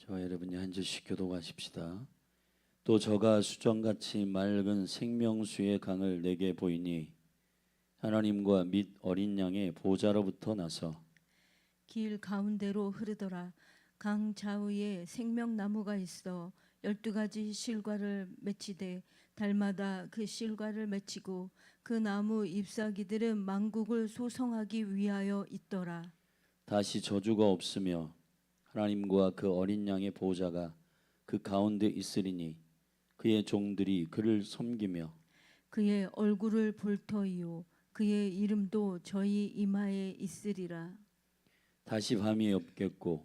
저와 여러분이 한 주씩 교독하십시다. 또 저가 수정같이 맑은 생명수의 강을 내게 보이니 하나님과 및 어린 양의 보좌로부터 나서 길 가운데로 흐르더라. 강 좌우에 생명나무가 있어 12가지 실과를 맺히되 달마다 그 실과를 맺히고 그 나무 잎사귀들은 만국을 소성하기 위하여 있더라. 다시 저주가 없으며 하나님과 그 어린 양의 보좌가 그 가운데 있으리니 그의 종들이 그를 섬기며 그의 얼굴을 볼 터이요 그의 이름도 저희 이마에 있으리라. 다시 밤이 없겠고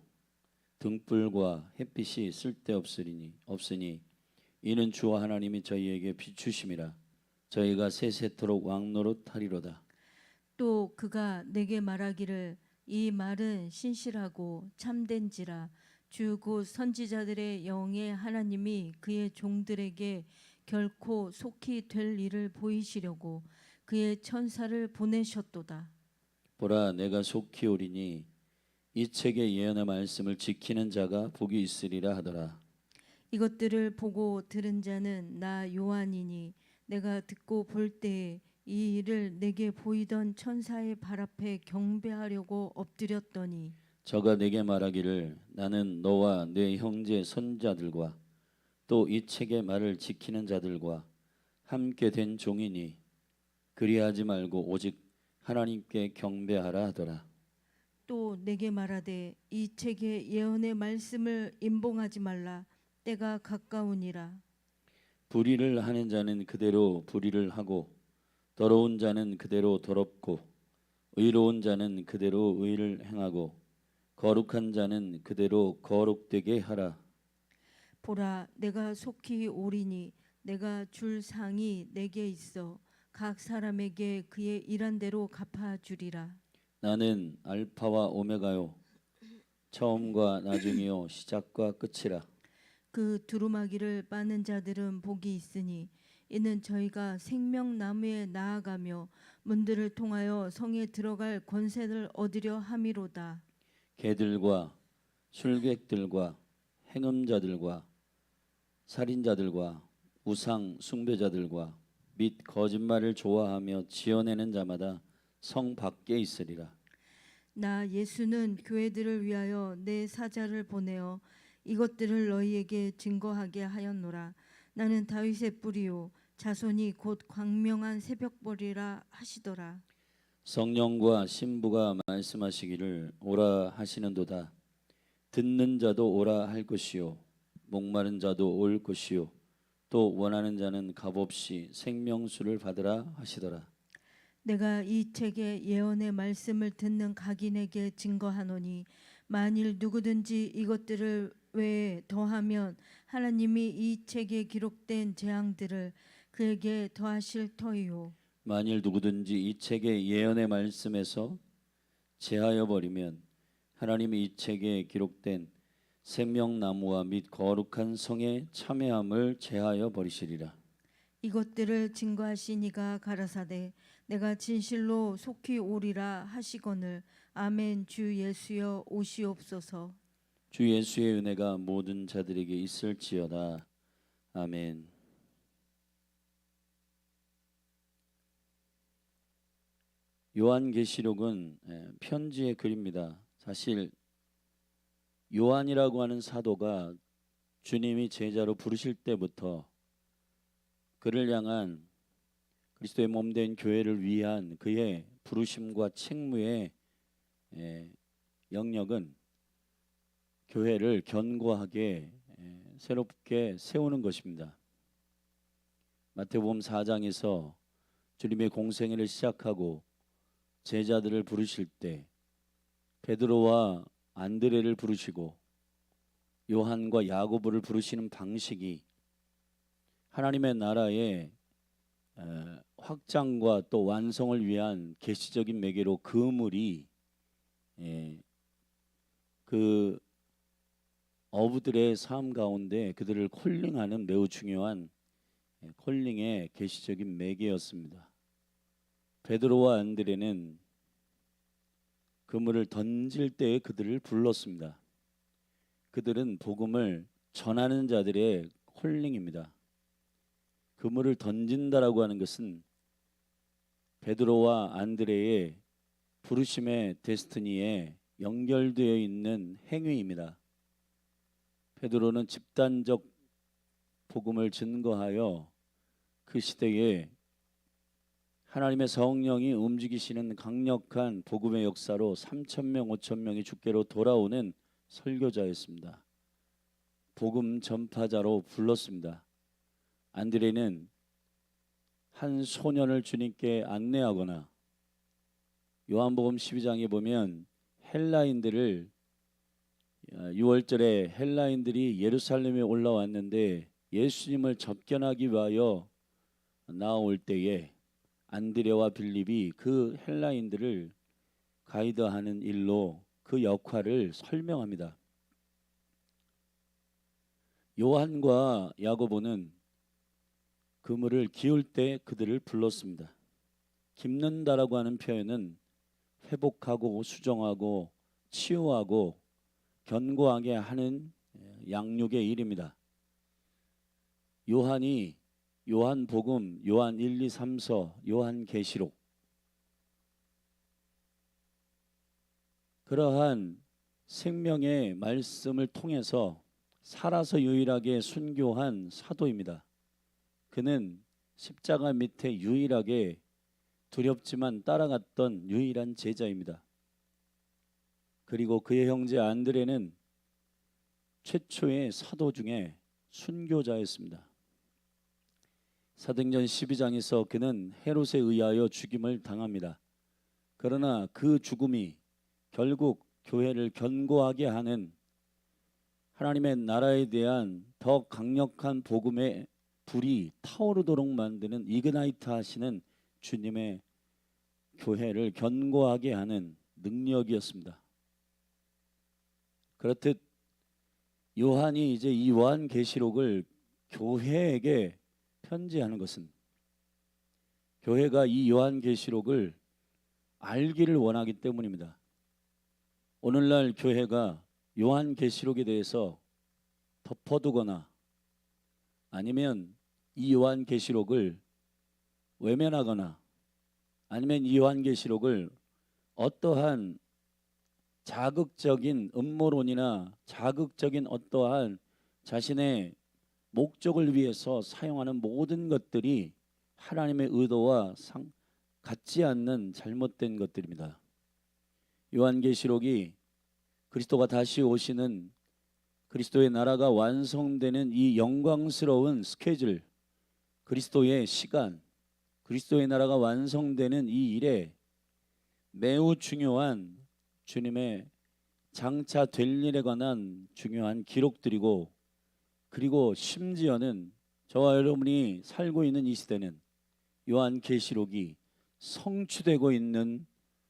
등불과 햇빛이 없으니 이는 주와 하나님이 저희에게 비추심이라. 저희가 세세토록 왕노릇하리로다. 또 그가 내게 말하기를 이 말은 신실하고 참된지라. 주 곧 선지자들의 영의 하나님이 그의 종들에게 결코 속히 될 일을 보이시려고 그의 천사를 보내셨도다. 보라, 내가 속히 오리니 이 책의 예언의 말씀을 지키는 자가 복이 있으리라 하더라. 이것들을 보고 들은 자는 나 요한이니 내가 듣고 볼 때에 이 일을 내게 보이던 천사의 발 앞에 경배하려고 엎드렸더니 저가 내게 말하기를 나는 너와 내 형제 선자들과 또 이 책의 말을 지키는 자들과 함께 된 종이니 그리하지 말고 오직 하나님께 경배하라 하더라. 또 내게 말하되 이 책의 예언의 말씀을 임봉하지 말라. 때가 가까우니라. 불의를 하는 자는 그대로 불의를 하고 더러운 자는 그대로 더럽고 의로운 자는 그대로 의를 행하고 거룩한 자는 그대로 거룩되게 하라. 보라, 내가 속히 오리니 내가 줄 상이 내게 있어 각 사람에게 그의 일한 대로 갚아주리라. 나는 알파와 오메가요 처음과 나중이요 시작과 끝이라. 그 두루마기를 빠는 자들은 복이 있으니 이는 저희가 생명나무에 나아가며 문들을 통하여 성에 들어갈 권세를 얻으려 함이로다. 개들과 술객들과 행음자들과 살인자들과 우상 숭배자들과 및 거짓말을 좋아하며 지어내는 자마다 성 밖에 있으리라. 나 예수는 교회들을 위하여 내 사자를 보내어 이것들을 너희에게 증거하게 하였노라. 나는 다윗의 뿌리요 자손이 곧 광명한 새벽벌이라 하시더라. 성령과 신부가 말씀하시기를 오라 하시는도다. 듣는 자도 오라 할 것이요 목마른 자도 올 것이요 또 원하는 자는 값없이 생명수를 받으라 하시더라. 내가 이 책의 예언의 말씀을 듣는 각인에게 증거하노니 만일 누구든지 이것들을 외에 더하면 하나님이 이 책에 기록된 재앙들을 그에게 더하실 터이요. 만일 누구든지 이 책의 예언의 말씀에서 제하여 버리면 하나님이 이 책에 기록된 생명나무와 및 거룩한 성의 참회함을 제하여 버리시리라. 이것들을 증거하시니가 가라사대 내가 진실로 속히 오리라 하시거늘. 아멘. 주 예수여 오시옵소서. 주 예수의 은혜가 모든 자들에게 있을지어다. 아멘. 요한계시록은 편지의 글입니다. 사실 요한이라고 하는 사도가 주님이 제자로 부르실 때부터 그를 향한 그리스도의 몸된 교회를 위한 그의 부르심과 책무의 영역은 교회를 견고하게 새롭게 세우는 것입니다. 마태복음 4장에서 주님의 공생애를 시작하고 제자들을 부르실 때 베드로와 안드레를 부르시고 요한과 야고보를 부르시는 방식이 하나님의 나라의 확장과 또 완성을 위한 계시적인 매개로 그물이 그 어부들의 삶 가운데 그들을 콜링하는 매우 중요한 콜링의 계시적인 매개였습니다. 베드로와 안드레는 그물을 던질 때에 그들을 불렀습니다. 그들은 복음을 전하는 자들의 콜링입니다. 그물을 던진다라고 하는 것은 베드로와 안드레의 부르심의 데스티니에 연결되어 있는 행위입니다. 베드로는 집단적 복음을 증거하여 그 시대에 하나님의 성령이 움직이시는 강력한 복음의 역사로 3,000명, 5,000명이 주께로 돌아오는 설교자였습니다. 복음 전파자로 불렀습니다. 안드레는 한 소년을 주님께 안내하거나 요한복음 12장에 보면 헬라인들을 6월절에 헬라인들이 예루살렘에 올라왔는데 예수님을 접견하기 위하여 나올 때에 안드레와 빌립이 그 헬라인들을 가이드하는 일로 그 역할을 설명합니다. 요한과 야고보는 그물을 기울 때 그들을 불렀습니다. 깁는다라고 하는 표현은 회복하고 수정하고 치유하고 견고하게 하는 양육의 일입니다. 요한이 요한복음, 요한 1, 2, 3서, 요한계시록 그러한 생명의 말씀을 통해서 살아서 유일하게 순교한 사도입니다. 그는 십자가 밑에 유일하게 두렵지만 따라갔던 유일한 제자입니다. 그리고 그의 형제 안드레는 최초의 사도 중에 순교자였습니다. 사도행전 12장에서 그는 헤롯에 의하여 죽임을 당합니다. 그러나 그 죽음이 결국 교회를 견고하게 하는 하나님의 나라에 대한 더 강력한 복음의 불이 타오르도록 만드는 이그나이트 하시는 주님의 교회를 견고하게 하는 능력이었습니다. 그렇듯 요한이 이제 이 요한계시록을 교회에게 편지하는 것은 교회가 이 요한계시록을 알기를 원하기 때문입니다. 오늘날 교회가 요한계시록에 대해서 덮어두거나 아니면 이 요한계시록을 외면하거나 아니면 이 요한계시록을 어떠한 자극적인 음모론이나 자극적인 어떠한 자신의 목적을 위해서 사용하는 모든 것들이 하나님의 의도와 같지 않는 잘못된 것들입니다. 요한계시록이 그리스도가 다시 오시는 그리스도의 나라가 완성되는 이 영광스러운 스케줄, 그리스도의 시간, 그리스도의 나라가 완성되는 이 일에 매우 중요한 주님의 장차 될 일에 관한 중요한 기록들이고, 그리고 심지어는 저와 여러분이 살고 있는 이 시대는 요한계시록이 성취되고 있는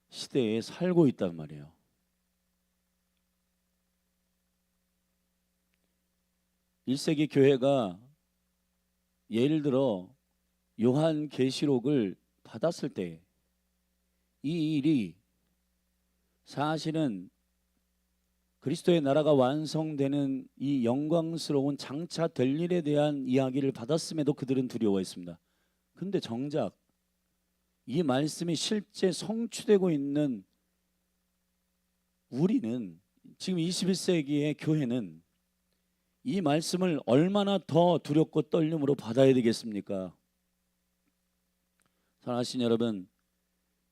시대에 살고 있단 말이에요. 일세기 교회가 예를 들어 요한계시록을 받았을 때 이 일이 사실은 그리스도의 나라가 완성되는 이 영광스러운 장차 될 일에 대한 이야기를 받았음에도 그들은 두려워했습니다. 그런데 정작 이 말씀이 실제 성취되고 있는 우리는 지금 21세기의 교회는 이 말씀을 얼마나 더 두렵고 떨림으로 받아야 되겠습니까? 사랑하신 여러분,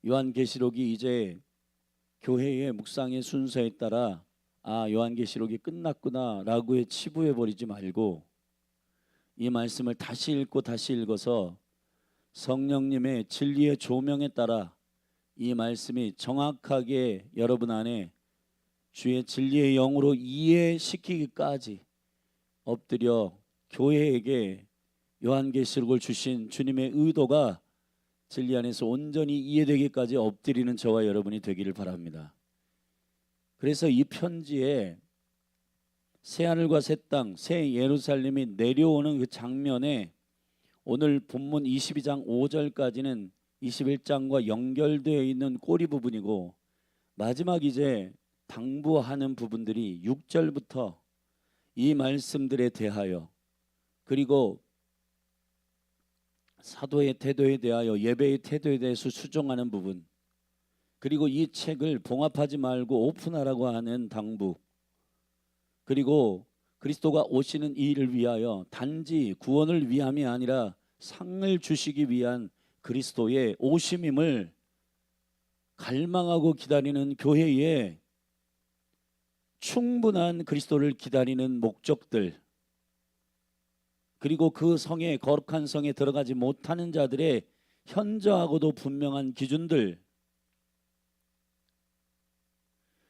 요한계시록이 이제 교회의 묵상의 순서에 따라 요한계시록이 끝났구나 라고 치부해 버리지 말고 이 말씀을 다시 읽고 다시 읽어서 성령님의 진리의 조명에 따라 이 말씀이 정확하게 여러분 안에 주의 진리의 영으로 이해시키기까지 엎드려 교회에게 요한계시록을 주신 주님의 의도가 진리 안에서 온전히 이해되기까지 엎드리는 저와 여러분이 되기를 바랍니다. 그래서 이 편지에 새하늘과 새 땅, 새 예루살렘이 내려오는 그 장면에 오늘 본문 22장 5절까지는 21장과 연결되어 있는 꼬리 부분이고, 마지막 이제 당부하는 부분들이 6절부터 이 말씀들에 대하여, 그리고 사도의 태도에 대하여, 예배의 태도에 대해서 수정하는 부분, 그리고 이 책을 봉합하지 말고 오픈하라고 하는 당부, 그리고 그리스도가 오시는 이 일을 위하여 단지 구원을 위함이 아니라 상을 주시기 위한 그리스도의 오심임을 갈망하고 기다리는 교회에 충분한 그리스도를 기다리는 목적들, 그리고 그 성에, 거룩한 성에 들어가지 못하는 자들의 현저하고도 분명한 기준들,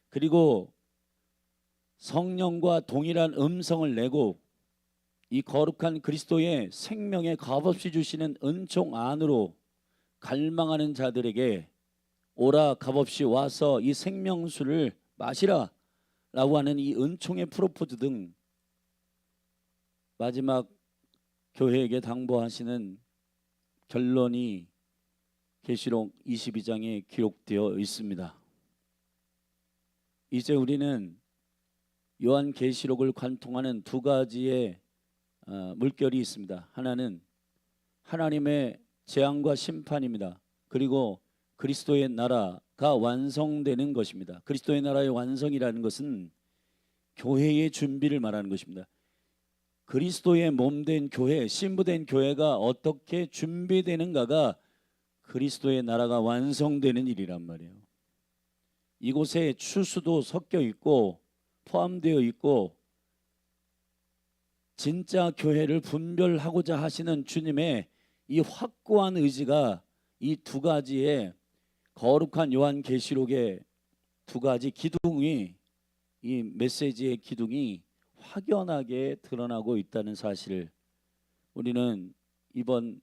그리고 성령과 동일한 음성을 내고 이 거룩한 그리스도의 생명에 값없이 주시는 은총 안으로 갈망하는 자들에게 오라, 값없이 와서 이 생명수를 마시라 라고 하는 이 은총의 프로포즈 등 마지막 교회에게 당부하시는 결론이 계시록 22장에 기록되어 있습니다. 이제 우리는 요한계시록을 관통하는 두 가지의 물결이 있습니다. 하나는 하나님의 재앙과 심판입니다. 그리고 그리스도의 나라가 완성되는 것입니다. 그리스도의 나라의 완성이라는 것은 교회의 준비를 말하는 것입니다. 그리스도의 몸된 교회, 신부된 교회가 어떻게 준비되는가가 그리스도의 나라가 완성되는 일이란 말이에요. 이곳에 추수도 섞여 있고 포함되어 있고 진짜 교회를 분별하고자 하시는 주님의 이 확고한 의지가 이 두 가지의 거룩한 요한계시록의 두 가지 기둥이, 이 메시지의 기둥이 확연하게 드러나고 있다는 사실을 우리는 이번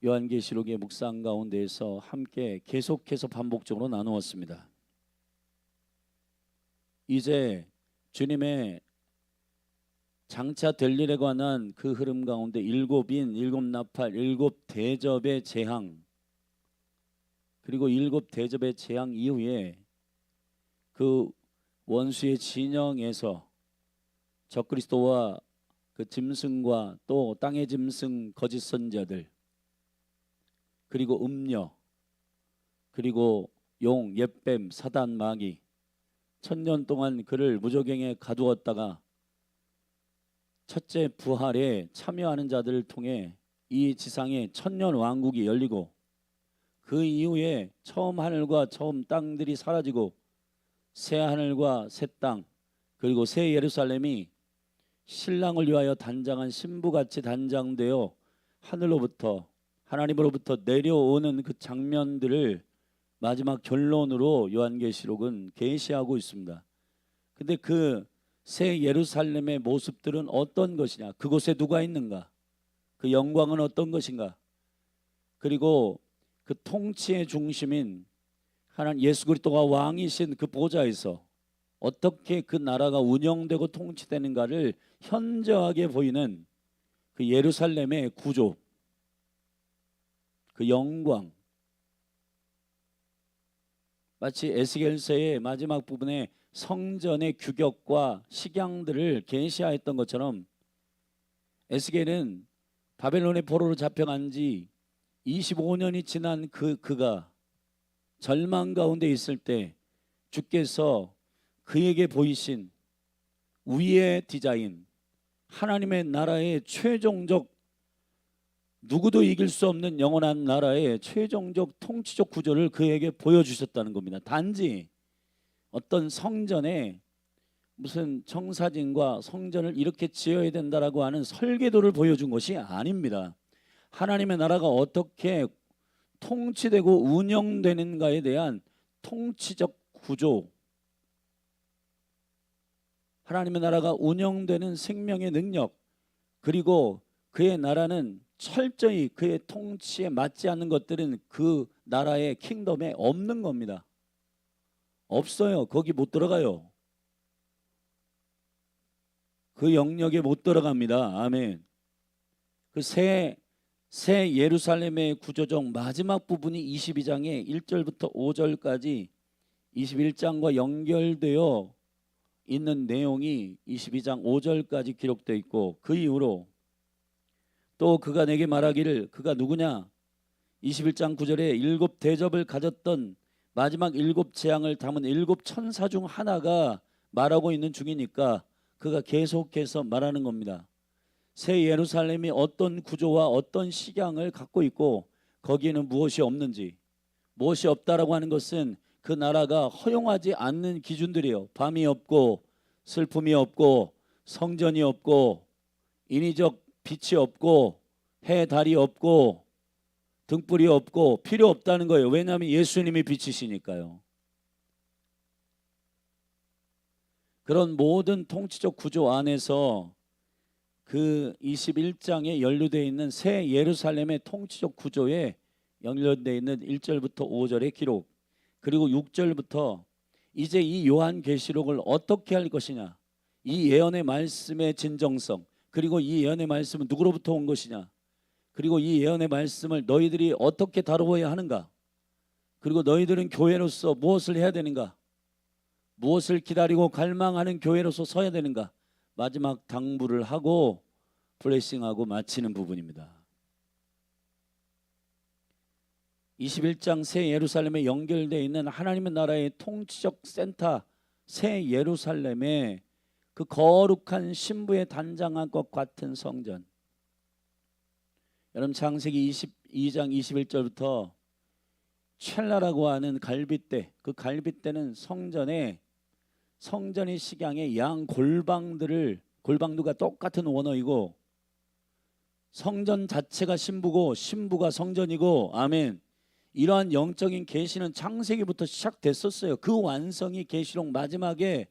요한계시록의 묵상 가운데에서 함께 계속해서 반복적으로 나누었습니다. 이제 주님의 장차 될 일에 관한 그 흐름 가운데 일곱인, 일곱 나팔, 일곱 대접의 재앙, 그리고 일곱 대접의 재앙 이후에 그 원수의 진영에서 적그리스도와 그 짐승과 또 땅의 짐승 거짓 선자들, 그리고 음녀, 그리고 용, 옛뱀, 사단, 마귀, 1000년 동안 그를 무저갱에 가두었다가 첫째 부활에 참여하는 자들을 통해 이 지상에 1000년 왕국이 열리고 그 이후에 처음 하늘과 처음 땅들이 사라지고 새 하늘과 새 땅, 그리고 새 예루살렘이 신랑을 위하여 단장한 신부같이 단장되어 하늘로부터, 하나님으로부터 내려오는 그 장면들을 마지막 결론으로 요한계시록은 계시하고 있습니다. 근데 그 새 예루살렘의 모습들은 어떤 것이냐? 그곳에 누가 있는가? 그 영광은 어떤 것인가? 그리고 그 통치의 중심인 하나님 예수 그리스도가 왕이신 그 보좌에서 어떻게 그 나라가 운영되고 통치되는가를 현저하게 보이는 그 예루살렘의 구조, 그 영광, 마치 에스겔서의 마지막 부분에 성전의 규격과 식양들을 계시하였던 것처럼 에스겔은 바벨론의 포로로 잡혀간 지 25년이 지난 그가 절망 가운데 있을 때 주께서 그에게 보이신 위의 디자인, 하나님의 나라의 최종적, 누구도 이길 수 없는 영원한 나라의 최종적 통치적 구조를 그에게 보여주셨다는 겁니다. 단지 어떤 성전에 무슨 청사진과 성전을 이렇게 지어야 된다라고 하는 설계도를 보여준 것이 아닙니다. 하나님의 나라가 어떻게 통치되고 운영되는가에 대한 통치적 구조, 하나님의 나라가 운영되는 생명의 능력, 그리고 그의 나라는 철저히 그의 통치에 맞지 않는 것들은 그 나라의 킹덤에 없는 겁니다. 없어요. 거기 못 들어가요. 그 영역에 못 들어갑니다. 아멘. 그 새 예루살렘의 구조적 마지막 부분이 22장의 1절부터 5절까지 21장과 연결되어 있는 내용이 22장 5절까지 기록되어 있고, 그 이후로 또 그가 내게 말하기를, 그가 누구냐? 21장 9절에 일곱 대접을 가졌던 마지막 일곱 재앙을 담은 일곱 천사 중 하나가 말하고 있는 중이니까 그가 계속해서 말하는 겁니다. 새 예루살렘이 어떤 구조와 어떤 식양을 갖고 있고 거기에는 무엇이 없는지, 무엇이 없다라고 하는 것은 그 나라가 허용하지 않는 기준들이에요. 밤이 없고 슬픔이 없고 성전이 없고 인위적 빛이 없고 해 달이 없고 등불이 없고 필요 없다는 거예요. 왜냐하면 예수님이 빛이시니까요. 그런 모든 통치적 구조 안에서 그 21장에 연루되어 있는 새 예루살렘의 통치적 구조에 연루되어 있는 1절부터 5절의 기록, 그리고 6절부터 이제 이 요한계시록을 어떻게 할 것이냐, 이 예언의 말씀의 진정성, 그리고 이 예언의 말씀은 누구로부터 온 것이냐, 그리고 이 예언의 말씀을 너희들이 어떻게 다루어야 하는가, 그리고 너희들은 교회로서 무엇을 해야 되는가, 무엇을 기다리고 갈망하는 교회로서 서야 되는가, 마지막 당부를 하고 블레싱하고 마치는 부분입니다. 21장 새 예루살렘에 연결되어 있는 하나님의 나라의 통치적 센터 새 예루살렘의 그 거룩한 신부의 단장한 것 같은 성전. 여러분, 창세기 22장 21절부터 첼라라고 하는 갈빗대, 그 갈빗대는 성전의 식양의 양 골방두가 똑같은 원어이고, 성전 자체가 신부고 신부가 성전이고, 아멘. 이러한 영적인 계시는 창세기부터 시작됐었어요. 그 완성이 계시록 마지막에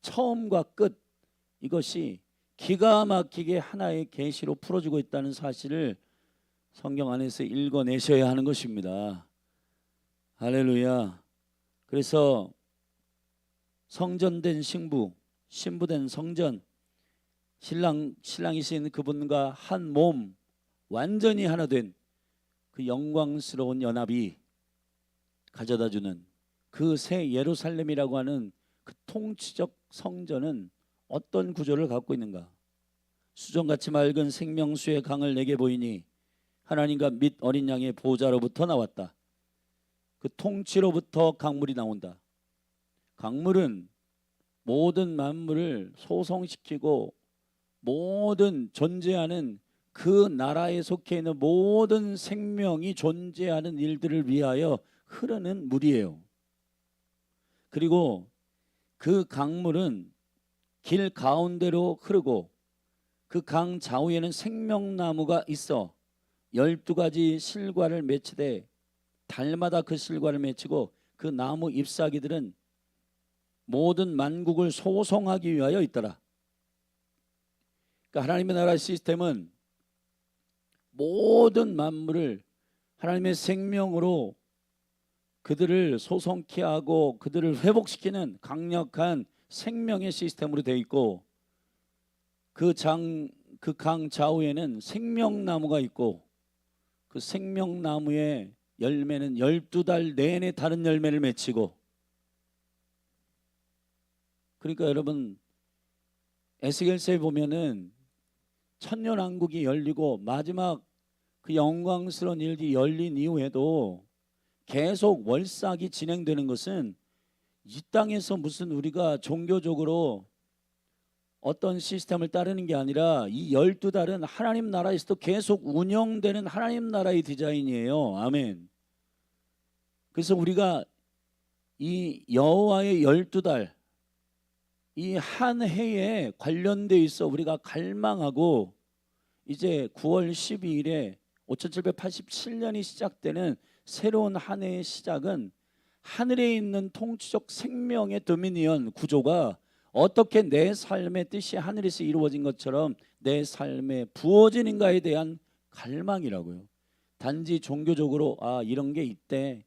처음과 끝, 이것이 기가 막히게 하나의 계시로 풀어지고 있다는 사실을 성경 안에서 읽어내셔야 하는 것입니다. 할렐루야. 그래서 성전된 신부, 신부된 성전, 신랑이신 그분과 한 몸, 완전히 하나 된 그 영광스러운 연합이 가져다주는 그 새 예루살렘이라고 하는 그 통치적 성전은 어떤 구조를 갖고 있는가? 수정같이 맑은 생명수의 강을 내게 보이니 하나님과 및 어린 양의 보좌로부터 나왔다. 그 통치로부터 강물이 나온다. 강물은 모든 만물을 소성시키고 모든 존재하는 그 나라에 속해 있는 모든 생명이 존재하는 일들을 위하여 흐르는 물이에요. 그리고 그 강물은 길 가운데로 흐르고 그 강 좌우에는 생명나무가 있어 12가지 실과를 맺히되 달마다 그 실과를 맺히고 그 나무 잎사귀들은 모든 만국을 소송하기 위하여 있더라. 그러니까 하나님의 나라 시스템은 모든 만물을 하나님의 생명으로 그들을 소성케 하고 그들을 회복시키는 강력한 생명의 시스템으로 되어 있고, 그 강 좌우에는 생명나무가 있고 그 생명나무의 열매는 12달 내내 다른 열매를 맺히고, 그러니까 여러분 에스겔서에 보면은 천년왕국이 열리고 마지막 그 영광스러운 일이 열린 이후에도 계속 월삭이 진행되는 것은 이 땅에서 무슨 우리가 종교적으로 어떤 시스템을 따르는 게 아니라 이 12달은 하나님 나라에서도 계속 운영되는 하나님 나라의 디자인이에요. 아멘. 그래서 우리가 이 여호와의 12달 이 한 해에 관련돼 있어 우리가 갈망하고, 이제 9월 12일에 5787년이 시작되는 새로운 한 해의 시작은 하늘에 있는 통치적 생명의 도미니언 구조가 어떻게 내 삶의 뜻이 하늘에서 이루어진 것처럼 내 삶에 부어지는가에 대한 갈망이라고요. 단지 종교적으로 이런 게 있대,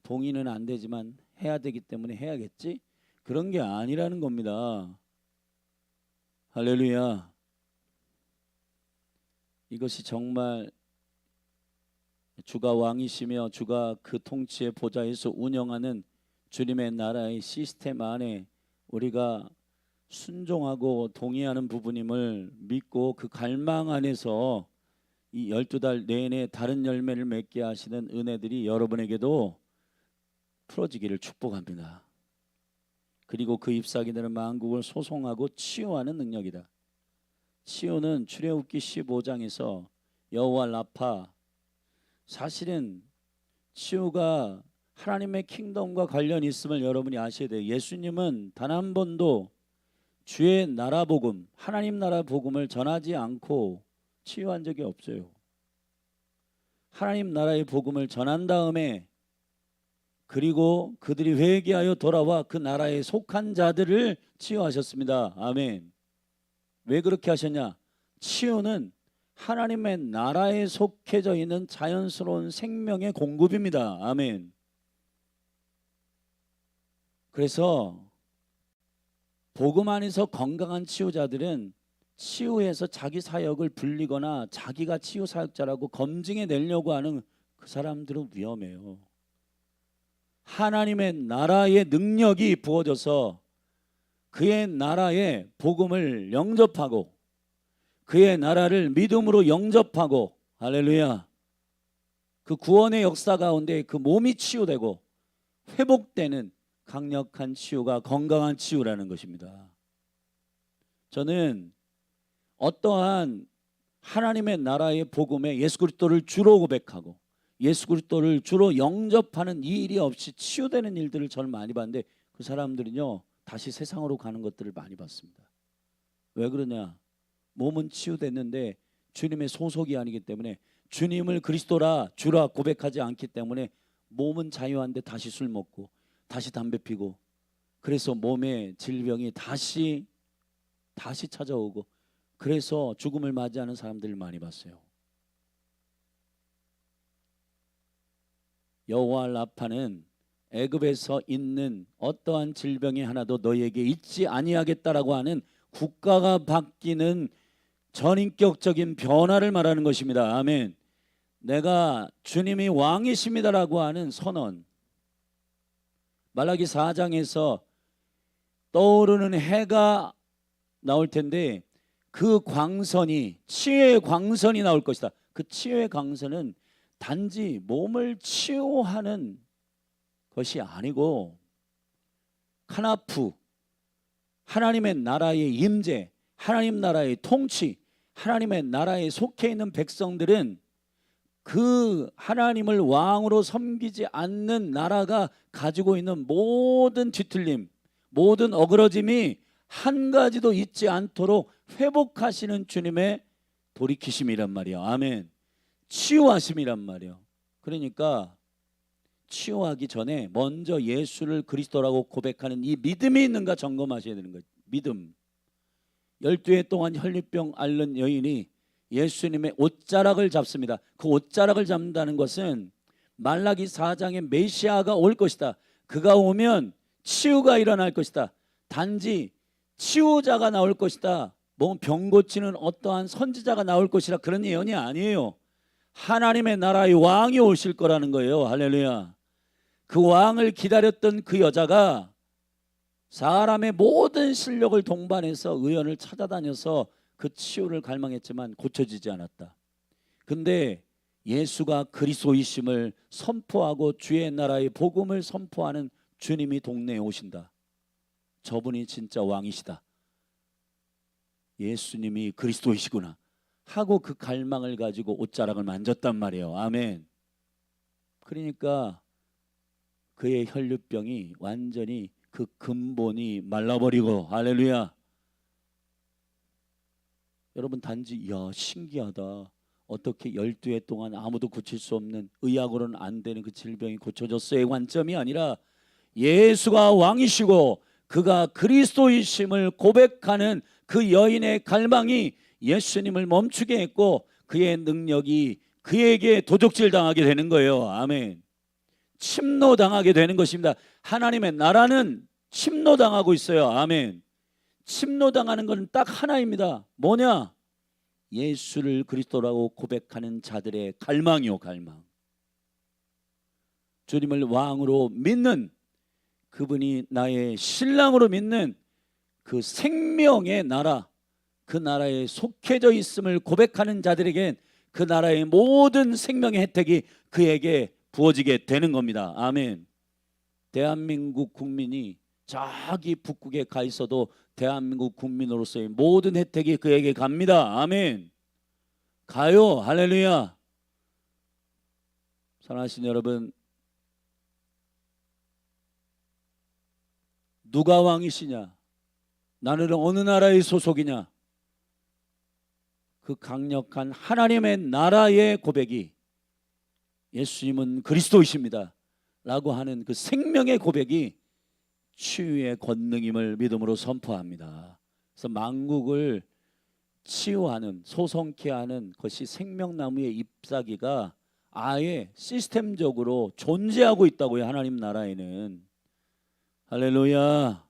동의는 안 되지만 해야 되기 때문에 해야겠지, 그런 게 아니라는 겁니다. 할렐루야. 이것이 정말 주가 왕이시며 주가 그 통치의 보좌에서 운영하는 주님의 나라의 시스템 안에 우리가 순종하고 동의하는 부분임을 믿고 그 갈망 안에서 이 12달 내내 다른 열매를 맺게 하시는 은혜들이 여러분에게도 풀어지기를 축복합니다. 그리고 그 잎사귀들은 만국을 소송하고 치유하는 능력이다. 치유는 출애굽기 15장에서 여호와 라파, 사실은 치유가 하나님의 킹덤과 관련이 있음을 여러분이 아셔야 돼요. 예수님은 단 한 번도 주의 나라 복음, 하나님 나라 복음을 전하지 않고 치유한 적이 없어요. 하나님 나라의 복음을 전한 다음에 그리고 그들이 회개하여 돌아와 그 나라에 속한 자들을 치유하셨습니다. 아멘. 왜 그렇게 하셨냐? 치유는 하나님의 나라에 속해져 있는 자연스러운 생명의 공급입니다. 아멘. 그래서 복음 안에서 건강한 치유자들은 치유해서 자기 사역을 불리거나 자기가 치유 사역자라고 검증해 내려고 하는 그 사람들은 위험해요. 하나님의 나라의 능력이 부어져서 그의 나라의 복음을 영접하고 그의 나라를 믿음으로 영접하고, 할렐루야, 그 구원의 역사 가운데 그 몸이 치유되고 회복되는 강력한 치유가 건강한 치유라는 것입니다. 저는 어떠한 하나님의 나라의 복음에 예수 그리스도를 주로 고백하고 예수 그리스도를 주로 영접하는 이 일이 없이 치유되는 일들을 저는 많이 봤는데 그 사람들은요 다시 세상으로 가는 것들을 많이 봤습니다. 왜 그러냐? 몸은 치유됐는데 주님의 소속이 아니기 때문에, 주님을 그리스도라 주라 고백하지 않기 때문에 몸은 자유한데 다시 술 먹고 다시 담배 피고, 그래서 몸에 질병이 다시 찾아오고, 그래서 죽음을 맞이하는 사람들을 많이 봤어요. 여호와 라파는 애굽에서 있는 어떠한 질병이 하나도 너희에게 있지 아니하겠다라고 하는 국가가 바뀌는 전인격적인 변화를 말하는 것입니다. 아멘. 내가 주님이 왕이십니다라고 하는 선언. 말라기 4장에서 떠오르는 해가 나올 텐데 그 광선이, 치유의 광선이 나올 것이다. 그 치유의 광선은 단지 몸을 치유하는 것이 아니고 카나프, 하나님의 나라의 임재, 하나님 나라의 통치, 하나님의 나라에 속해 있는 백성들은 그 하나님을 왕으로 섬기지 않는 나라가 가지고 있는 모든 뒤틀림, 모든 어그러짐이 한 가지도 있지 않도록 회복하시는 주님의 돌이키심이란 말이야. 아멘. 치유하심이란 말이야. 그러니까 치유하기 전에 먼저 예수를 그리스도라고 고백하는 이 믿음이 있는가 점검하셔야 되는 거예요. 믿음. 12해 동안 혈류병 앓는 여인이 예수님의 옷자락을 잡습니다. 그 옷자락을 잡는다는 것은 말라기 4장에 메시아가 올 것이다. 그가 오면 치유가 일어날 것이다. 단지 치유자가 나올 것이다. 뭐 병 고치는 어떠한 선지자가 나올 것이라 그런 예언이 아니에요. 하나님의 나라의 왕이 오실 거라는 거예요. 할렐루야. 그 왕을 기다렸던 그 여자가 사람의 모든 실력을 동반해서 의원을 찾아다녀서 그 치유를 갈망했지만 고쳐지지 않았다. 근데 예수가 그리스도이심을 선포하고 주의 나라의 복음을 선포하는 주님이 동네에 오신다. 저분이 진짜 왕이시다. 예수님이 그리스도이시구나 하고 그 갈망을 가지고 옷자락을 만졌단 말이에요. 아멘. 그러니까 그의 혈류병이 완전히 그 근본이 말라버리고, 할렐루야. 여러분 단지 야 신기하다. 어떻게 12해 동안 아무도 고칠 수 없는, 의학으로는 안 되는 그 질병이 고쳐졌어의 관점이 아니라 예수가 왕이시고 그가 그리스도이심을 고백하는 그 여인의 갈망이 예수님을 멈추게 했고 그의 능력이 그에게 도적질 당하게 되는 거예요. 아멘. 침노당하게 되는 것입니다. 하나님의 나라는 침노당하고 있어요. 아멘. 침노당하는 것은 딱 하나입니다. 뭐냐? 예수를 그리스도라고 고백하는 자들의 갈망이요, 갈망. 주님을 왕으로 믿는, 그분이 나의 신랑으로 믿는 그 생명의 나라, 그 나라에 속해져 있음을 고백하는 자들에겐 그 나라의 모든 생명의 혜택이 그에게 부어지게 되는 겁니다. 아멘. 대한민국 국민이 저기 북극에 가 있어도 대한민국 국민으로서의 모든 혜택이 그에게 갑니다. 아멘. 가요. 할렐루야. 사랑하시는 여러분, 누가 왕이시냐? 나는 어느 나라의 소속이냐? 그 강력한 하나님의 나라의 고백이 예수님은 그리스도이십니다 라고 하는 그 생명의 고백이 치유의 권능임을 믿음으로 선포합니다. 그래서 만국을 치유하는, 소성케 하는 것이 생명나무의 잎사귀가 아예 시스템적으로 존재하고 있다고요. 하나님 나라에는. 할렐루야.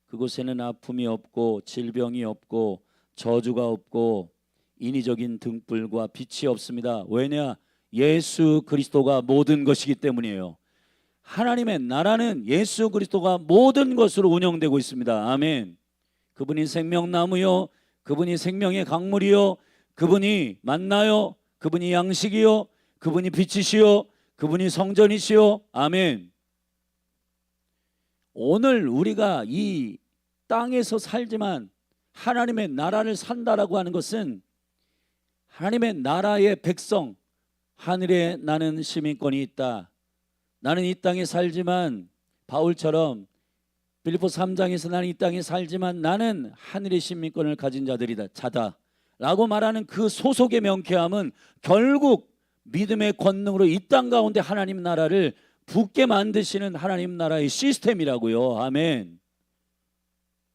그곳에는 아픔이 없고 질병이 없고 저주가 없고 인위적인 등불과 빛이 없습니다. 왜냐? 예수 그리스도가 모든 것이기 때문이에요. 하나님의 나라는 예수 그리스도가 모든 것으로 운영되고 있습니다. 아멘. 그분이 생명나무요, 그분이 생명의 강물이요, 그분이 만나요, 그분이 양식이요, 그분이 빛이시요, 그분이 성전이시요. 아멘. 오늘 우리가 이 땅에서 살지만 하나님의 나라를 산다라고 하는 것은 하나님의 나라의 백성, 하늘에 나는 시민권이 있다. 나는 이 땅에 살지만 바울처럼 빌립보 3장에서 나는 이 땅에 살지만 나는 하늘의 시민권을 가진 자다 라고 말하는 그 소속의 명쾌함은 결국 믿음의 권능으로 이 땅 가운데 하나님 나라를 붙게 만드시는 하나님 나라의 시스템이라고요. 아멘.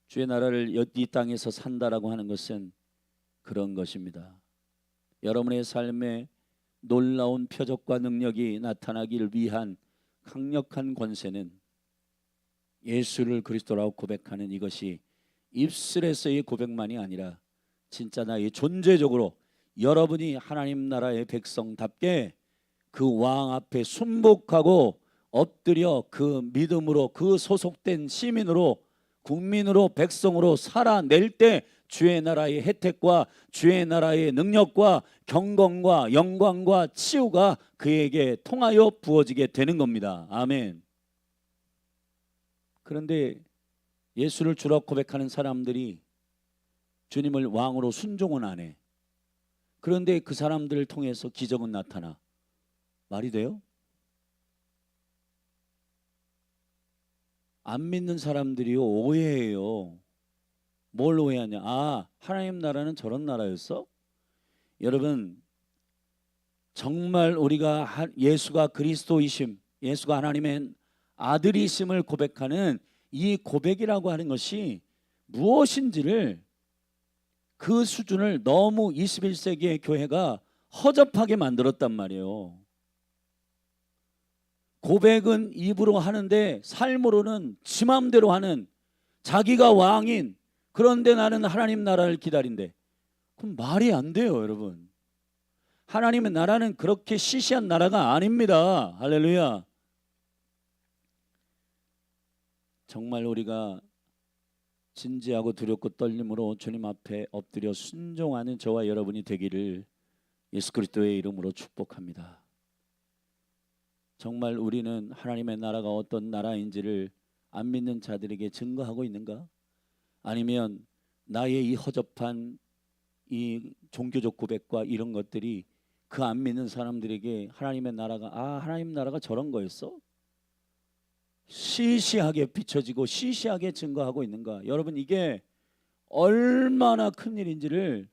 주의 나라를 이 땅에서 산다라고 하는 것은 그런 것입니다. 여러분의 삶에 놀라운 표적과 능력이 나타나기를 위한 강력한 권세는 예수를 그리스도라고 고백하는 이것이 입술에서의 고백만이 아니라 진짜 나의 존재적으로 여러분이 하나님 나라의 백성답게 그 왕 앞에 순복하고 엎드려 그 믿음으로 그 소속된 시민으로 국민으로 백성으로 살아낼 때 주의 나라의 혜택과 주의 나라의 능력과 경건과 영광과 치유가 그에게 통하여 부어지게 되는 겁니다. 아멘. 그런데 예수를 주라 고백하는 사람들이 주님을 왕으로 순종은 안 해. 그런데 그 사람들을 통해서 기적은 나타나. 말이 돼요? 안 믿는 사람들이요 오해해요. 뭘 오해하냐? 아, 하나님 나라는 저런 나라였어? 여러분, 정말 우리가 예수가 그리스도이심, 예수가 하나님의 아들이심을 고백하는 이 고백이라고 하는 것이 무엇인지를, 그 수준을 너무 21세기의 교회가 허접하게 만들었단 말이에요. 고백은 입으로 하는데 삶으로는 지 맘대로 하는, 자기가 왕인, 그런데 나는 하나님 나라를 기다린대. 그럼 말이 안 돼요, 여러분. 하나님의 나라는 그렇게 시시한 나라가 아닙니다. 할렐루야. 정말 우리가 진지하고 두렵고 떨림으로 주님 앞에 엎드려 순종하는 저와 여러분이 되기를 예수 그리스도의 이름으로 축복합니다. 정말 우리는 하나님의 나라가 어떤 나라인지를 안 믿는 자들에게 증거하고 있는가? 아니면 나의 이 허접한 이 종교적 고백과 이런 것들이 그 안 믿는 사람들에게 하나님의 나라가, 아, 하나님 나라가 저런 거였어? 시시하게 비춰지고 시시하게 증거하고 있는가? 여러분, 이게 얼마나 큰 일인지를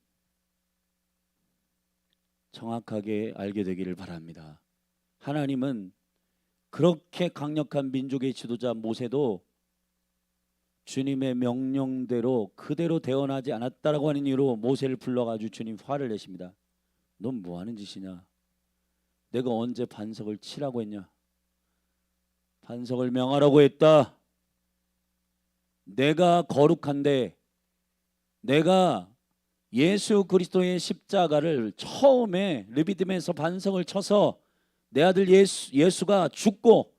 정확하게 알게 되기를 바랍니다. 하나님은 그렇게 강력한 민족의 지도자 모세도 주님의 명령대로 그대로 대언하지 않았다라고 하는 이유로 모세를 불러가지고 주님 화를 내십니다. 넌 뭐 하는 짓이냐? 내가 언제 반석을 치라고 했냐? 반석을 명하라고 했다. 내가 거룩한데, 내가 예수 그리스도의 십자가를 처음에 르비딤에서 반석을 쳐서 내 아들 예수가 죽고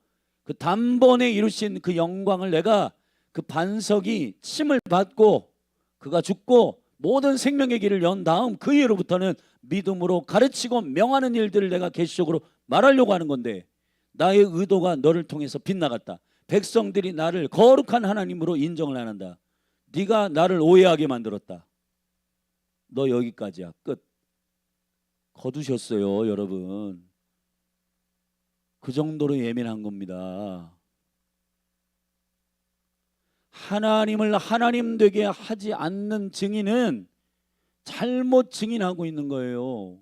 그 단번에 이루신 그 영광을 내가 그 반석이 침을 받고 그가 죽고 모든 생명의 길을 연 다음 그 이후로부터는 믿음으로 가르치고 명하는 일들을 내가 계시적으로 말하려고 하는 건데, 나의 의도가 너를 통해서 빗나갔다. 백성들이 나를 거룩한 하나님으로 인정을 안 한다. 네가 나를 오해하게 만들었다. 너 여기까지야. 끝. 거두셨어요, 여러분. 그 정도로 예민한 겁니다. 하나님을 하나님 되게 하지 않는 증인은 잘못 증인하고 있는 거예요.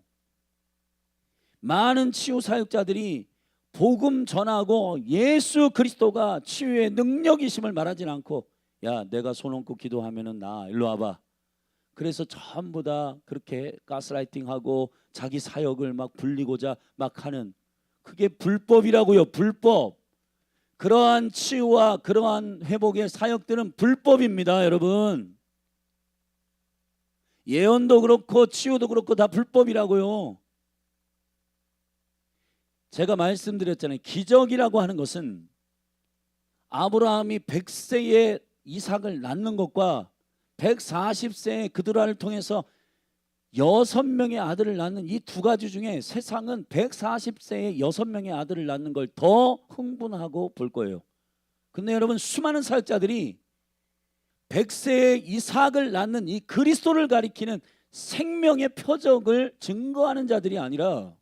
많은 치유 사역자들이 복음 전하고 예수 그리스도가 치유의 능력이심을 말하진 않고, 야, 내가 손 얹고 기도하면은 나 일로 와봐. 그래서 전부 다 그렇게 가스라이팅하고 자기 사역을 막 불리고자 막 하는, 그게 불법이라고요. 불법. 그러한 치유와 그러한 회복의 사역들은 불법입니다, 여러분. 예언도 그렇고 치유도 그렇고 다 불법이라고요. 제가 말씀드렸잖아요. 기적이라고 하는 것은 아브라함이 100세에 이삭을 낳는 것과 140세에 그들을 통해서 6명의 아들을 낳는 이 두 가지 중에 세상은 140세에 6명의 아들을 낳는 걸 더 흥분하고 볼 거예요. 근데 여러분, 수많은 사역자들이 100세에 이삭을 낳는 이 그리스도를 가리키는 생명의 표적을 증거하는 자들이 아니라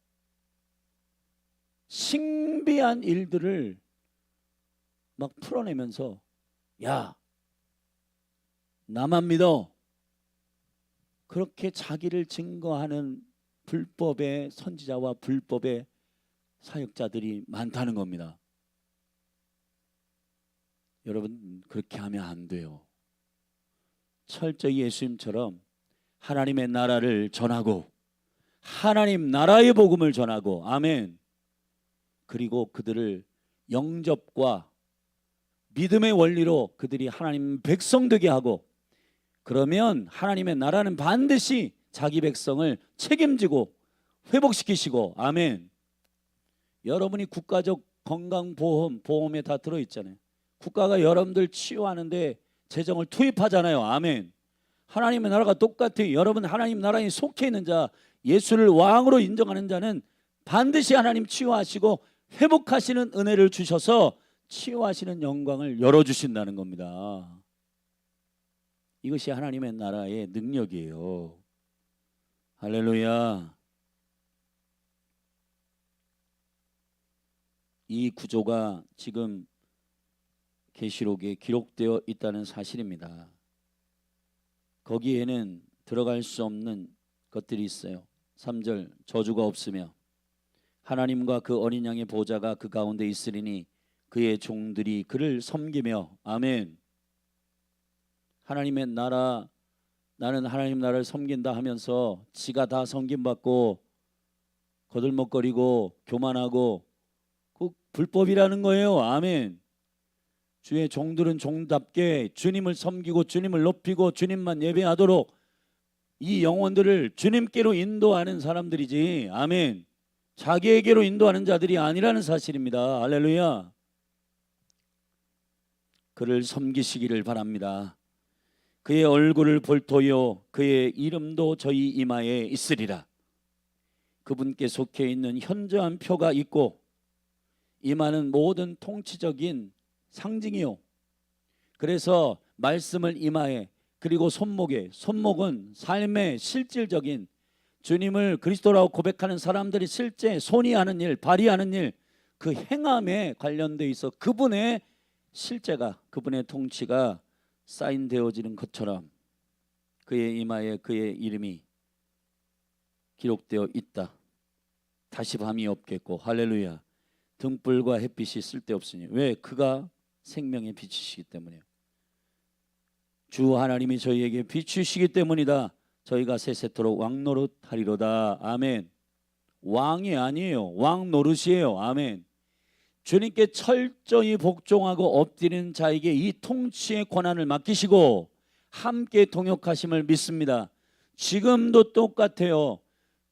신비한 일들을 막 풀어내면서, 야, 나만 믿어, 그렇게 자기를 증거하는 불법의 선지자와 불법의 사역자들이 많다는 겁니다. 여러분, 그렇게 하면 안 돼요. 철저히 예수님처럼 하나님의 나라를 전하고 하나님 나라의 복음을 전하고, 아멘, 그리고 그들을 영접과 믿음의 원리로 그들이 하나님 백성 되게 하고, 그러면 하나님의 나라는 반드시 자기 백성을 책임지고 회복시키시고, 아멘. 여러분이 국가적 건강보험에 다 들어있잖아요. 국가가 여러분들 치유하는데 재정을 투입하잖아요. 아멘. 하나님의 나라가 똑같아요. 여러분, 하나님 나라에 속해 있는 자, 예수를 왕으로 인정하는 자는 반드시 하나님 치유하시고 회복하시는 은혜를 주셔서 치유하시는 영광을 열어주신다는 겁니다. 이것이 하나님의 나라의 능력이에요. 할렐루야. 이 구조가 지금 계시록에 기록되어 있다는 사실입니다. 거기에는 들어갈 수 없는 것들이 있어요. 3절, 저주가 없으며 하나님과 그 어린 양의 보좌가 그 가운데 있으리니 그의 종들이 그를 섬기며, 아멘. 하나님의 나라, 나는 하나님 나라를 섬긴다 하면서 지가 다 섬김받고 거들먹거리고 교만하고, 그 불법이라는 거예요. 아멘. 주의 종들은 종답게 주님을 섬기고 주님을 높이고 주님만 예배하도록 이 영혼들을 주님께로 인도하는 사람들이지, 아멘, 자기에게로 인도하는 자들이 아니라는 사실입니다. 할렐루야. 그를 섬기시기를 바랍니다. 그의 얼굴을 볼 터요 그의 이름도 저희 이마에 있으리라. 그분께 속해 있는 현저한 표가 있고, 이마는 모든 통치적인 상징이요. 그래서 말씀을 이마에, 그리고 손목에, 손목은 삶의 실질적인 주님을 그리스도라고 고백하는 사람들이 실제 손이 하는 일, 발이 하는 일, 그 행함에 관련돼 있어 그분의 실제가, 그분의 통치가 사인되어지는 것처럼 그의 이마에 그의 이름이 기록되어 있다. 다시 밤이 없겠고, 할렐루야. 등불과 햇빛이 쓸데없으니, 왜? 그가 생명의 빛이시기 때문이에요. 주 하나님이 저희에게 비추시기 때문이다. 저희가 세세토록 왕노릇하리로다. 아멘. 왕이 아니에요. 왕 노릇이에요. 아멘. 주님께 철저히 복종하고 엎드리는 자에게 이 통치의 권한을 맡기시고 함께 동역하심을 믿습니다. 지금도 똑같아요.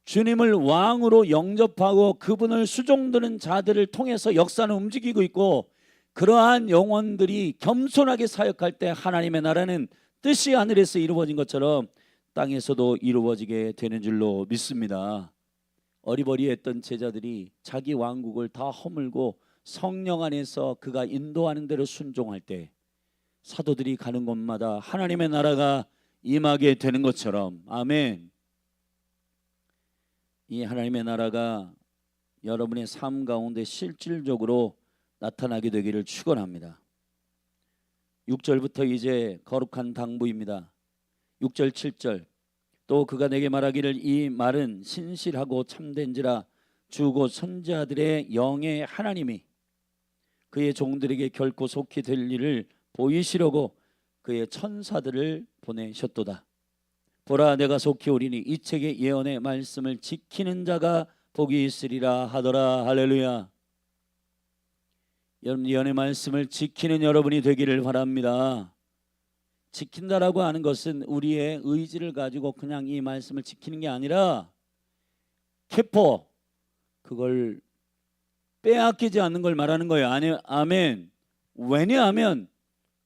주님을 왕으로 영접하고 그분을 수종드는 자들을 통해서 역사는 움직이고 있고, 그러한 영혼들이 겸손하게 사역할 때 하나님의 나라는 뜻이 하늘에서 이루어진 것처럼 땅에서도 이루어지게 되는 줄로 믿습니다. 어리버리했던 제자들이 자기 왕국을 다 허물고 성령 안에서 그가 인도하는 대로 순종할 때 사도들이 가는 곳마다 하나님의 나라가 임하게 되는 것처럼, 아멘. 이 하나님의 나라가 여러분의 삶 가운데 실질적으로 나타나게 되기를 축원합니다. 6절부터 이제 거룩한 당부입니다. 6절 7절 또 그가 내게 말하기를 이 말은 신실하고 참된지라 주고 선지자들의 영의 하나님이 그의 종들에게 결코 속히 될 일을 보이시려고 그의 천사들을 보내셨도다. 보라 내가 속히 오리니 이 책의 예언의 말씀을 지키는 자가 복이 있으리라 하더라. 할렐루야. 여러분 예언의 말씀을 지키는 여러분이 되기를 바랍니다. 지킨다라고 하는 것은 우리의 의지를 가지고 그냥 이 말씀을 지키는 게 아니라 캐포 그걸 빼앗기지 않는 걸 말하는 거예요. 아니, 아멘. 왜냐하면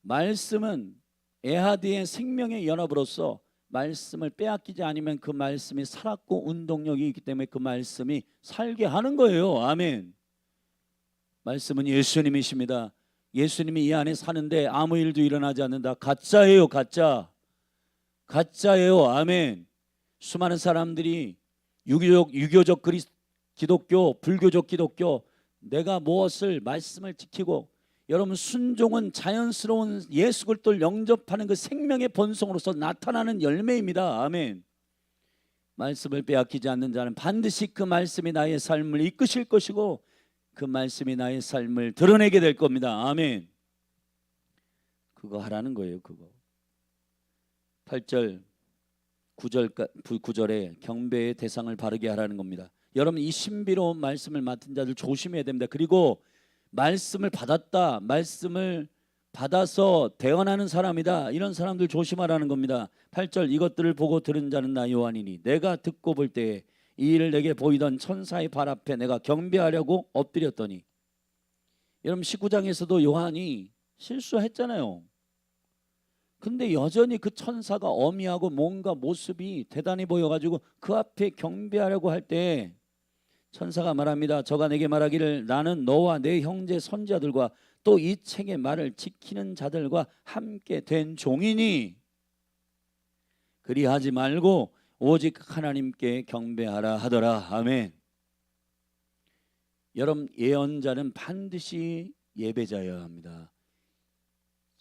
말씀은 에하드의 생명의 연합으로서 말씀을 빼앗기지 않으면 그 말씀이 살았고 운동력이 있기 때문에 그 말씀이 살게 하는 거예요. 아멘. 말씀은 예수님이십니다. 예수님이 이 안에 사는데 아무 일도 일어나지 않는다. 가짜예요. 가짜예요. 아멘. 수많은 사람들이 유교적 기독교, 불교적 기독교 내가 무엇을 말씀을 지키고 여러분 순종은 자연스러운 예수 그리스도를 영접하는 그 생명의 본성으로서 나타나는 열매입니다. 아멘. 말씀을 빼앗기지 않는 자는 반드시 그 말씀이 나의 삶을 이끄실 것이고 그 말씀이 나의 삶을 드러내게 될 겁니다. 아멘. 그거 하라는 거예요. 그거. 8절 9절에 경배의 대상을 바르게 하라는 겁니다. 여러분 이 신비로운 말씀을 맡은 자들 조심해야 됩니다. 그리고 말씀을 받았다, 말씀을 받아서 대언하는 사람이다, 이런 사람들 조심하라는 겁니다. 8절 이것들을 보고 들은 자는 나 요한이니 내가 듣고 볼 때에 이 일을 내게 보이던 천사의 발 앞에 내가 경배하려고 엎드렸더니, 여러분 19장에서도 요한이 실수했잖아요. 근데 여전히 그 천사가 어미하고 뭔가 모습이 대단히 보여가지고 그 앞에 경배하려고 할 때 천사가 말합니다. 저가 내게 말하기를 나는 너와 내 형제 선지자들과 또 이 책의 말을 지키는 자들과 함께 된 종이니 그리하지 말고 오직 하나님께 경배하라 하더라. 아멘. 여러분 예언자는 반드시 예배자여야 합니다.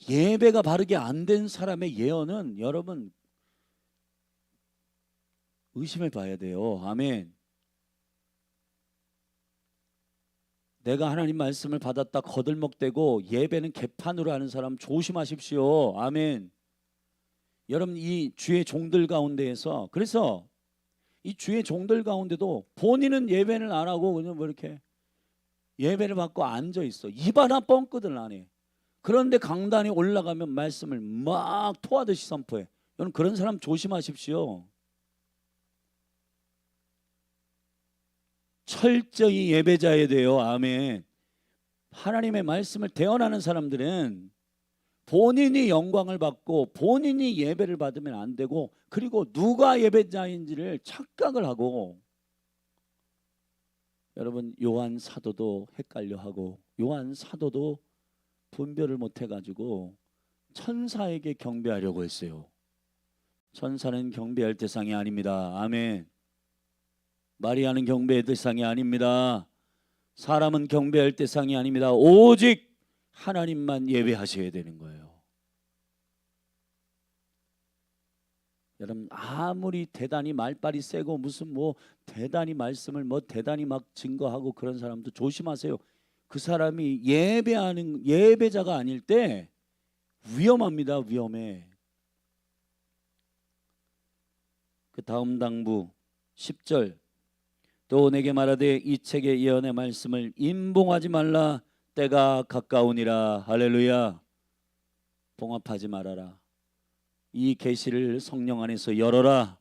예배가 바르게 안 된 사람의 예언은 여러분 의심해 봐야 돼요. 아멘. 내가 하나님 말씀을 받았다 거들먹대고 예배는 개판으로 하는 사람 조심하십시오. 아멘. 여러분 이 주의 종들 가운데에서, 그래서 이 주의 종들 가운데도 본인은 예배를 안 하고 그냥 뭐 이렇게 예배를 받고 앉아 있어. 입 하나 뻥끗을 안 해. 그런데 강단에 올라가면 말씀을 막 토하듯이 선포해. 여러분 그런 사람 조심하십시오. 철저히 예배자에 대해요. 아멘. 하나님의 말씀을 대언하는 사람들은 본인이 영광을 받고 본인이 예배를 받으면 안 되고, 그리고 누가 예배자인지를 착각을 하고, 여러분 요한 사도도 헷갈려하고 요한 사도도 분별을 못 해가지고 천사에게 경배하려고 했어요. 천사는 경배할 대상이 아닙니다. 아멘. 마리아는 경배의 대상이 아닙니다. 사람은 경배할 대상이 아닙니다. 오직 하나님만 예배하셔야 되는 거예요. 여러분 아무리 대단히 말빨이 세고 무슨 뭐 대단히 말씀을 뭐 대단히 막 증거하고 그런 사람도 조심하세요. 그 사람이 예배하는 예배자가 아닐 때 위험합니다. 위험해. 그 다음 당부 10절 또 내게 말하되 이 책의 예언의 말씀을 임봉하지 말라 때가 가까우니라. 할렐루야. 봉합하지 말아라. 이 계시를 성령 안에서 열어라.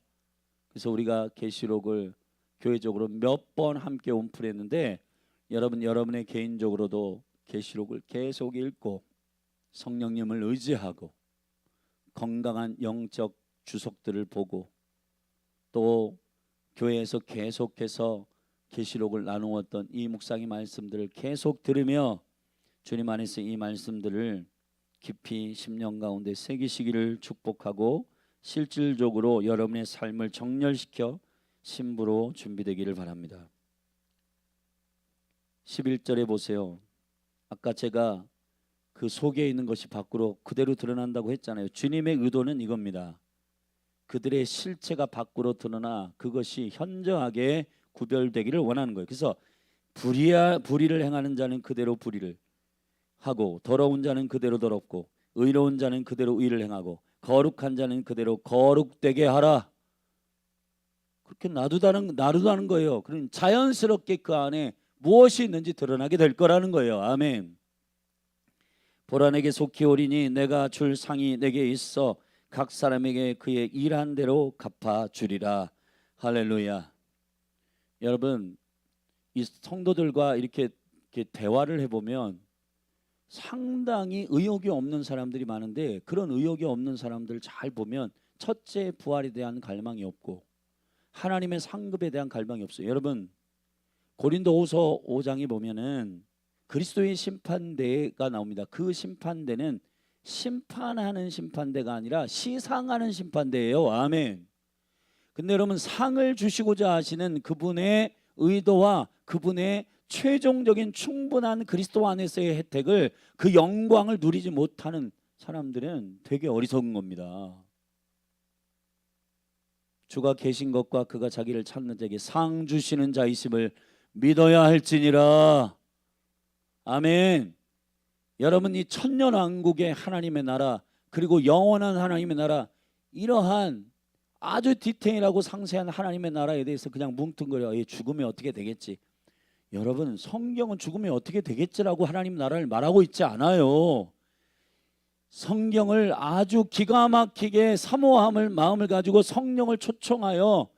그래서 우리가 계시록을 교회적으로 몇 번 함께 온풀했는데 여러분의 개인적으로도 계시록을 계속 읽고 성령님을 의지하고 건강한 영적 주석들을 보고 또 교회에서 계속해서 계시록을 나누었던 이 묵상의 말씀들을 계속 들으며 주님 안에서 이 말씀들을 깊이 심령 가운데 새기시기를 축복하고 실질적으로 여러분의 삶을 정렬시켜 신부로 준비되기를 바랍니다. 11절에 보세요. 아까 제가 그 속에 있는 것이 밖으로 그대로 드러난다고 했잖아요. 주님의 의도는 이겁니다. 그들의 실체가 밖으로 드러나 그것이 현저하게 구별되기를 원하는 거예요. 그래서 불의를 행하는 자는 그대로 불의를 하고 더러운 자는 그대로 더럽고 의로운 자는 그대로 의를 행하고 거룩한 자는 그대로 거룩되게 하라. 그렇게 놔두다는 거예요. 그럼 자연스럽게 그 안에 무엇이 있는지 드러나게 될 거라는 거예요. 아멘. 보라 내게 속히 오리니 내가 줄 상이 내게 있어 각 사람에게 그의 일한 대로 갚아주리라. 할렐루야. 여러분 이 성도들과 이렇게 대화를 해보면 상당히 의욕이 없는 사람들이 많은데 그런 의욕이 없는 사람들을 잘 보면 첫째 부활에 대한 갈망이 없고 하나님의 상급에 대한 갈망이 없어요. 여러분 고린도후서 5장에 보면은 그리스도의 심판대가 나옵니다. 그 심판대는 심판하는 심판대가 아니라 시상하는 심판대예요. 아멘. 근데 여러분 상을 주시고자 하시는 그분의 의도와 그분의 최종적인 충분한 그리스도 안에서의 혜택을 그 영광을 누리지 못하는 사람들은 되게 어리석은 겁니다. 주가 계신 것과 그가 자기를 찾는 자에게 상 주시는 자이심을 믿어야 할지니라. 아멘. 여러분 이 천년왕국의 하나님의 나라 그리고 영원한 하나님의 나라 이러한 아주 디테일하고 상세한 하나님의 나라에 대해서 그냥 뭉뚱그려 죽으면 어떻게 되겠지. 여러분 성경은 죽으면 어떻게 되겠지라고 하나님 나라를 말하고 있지 않아요. 성경을 아주 기가 막히게 사모함을 마음을 가지고 성령을 초청하여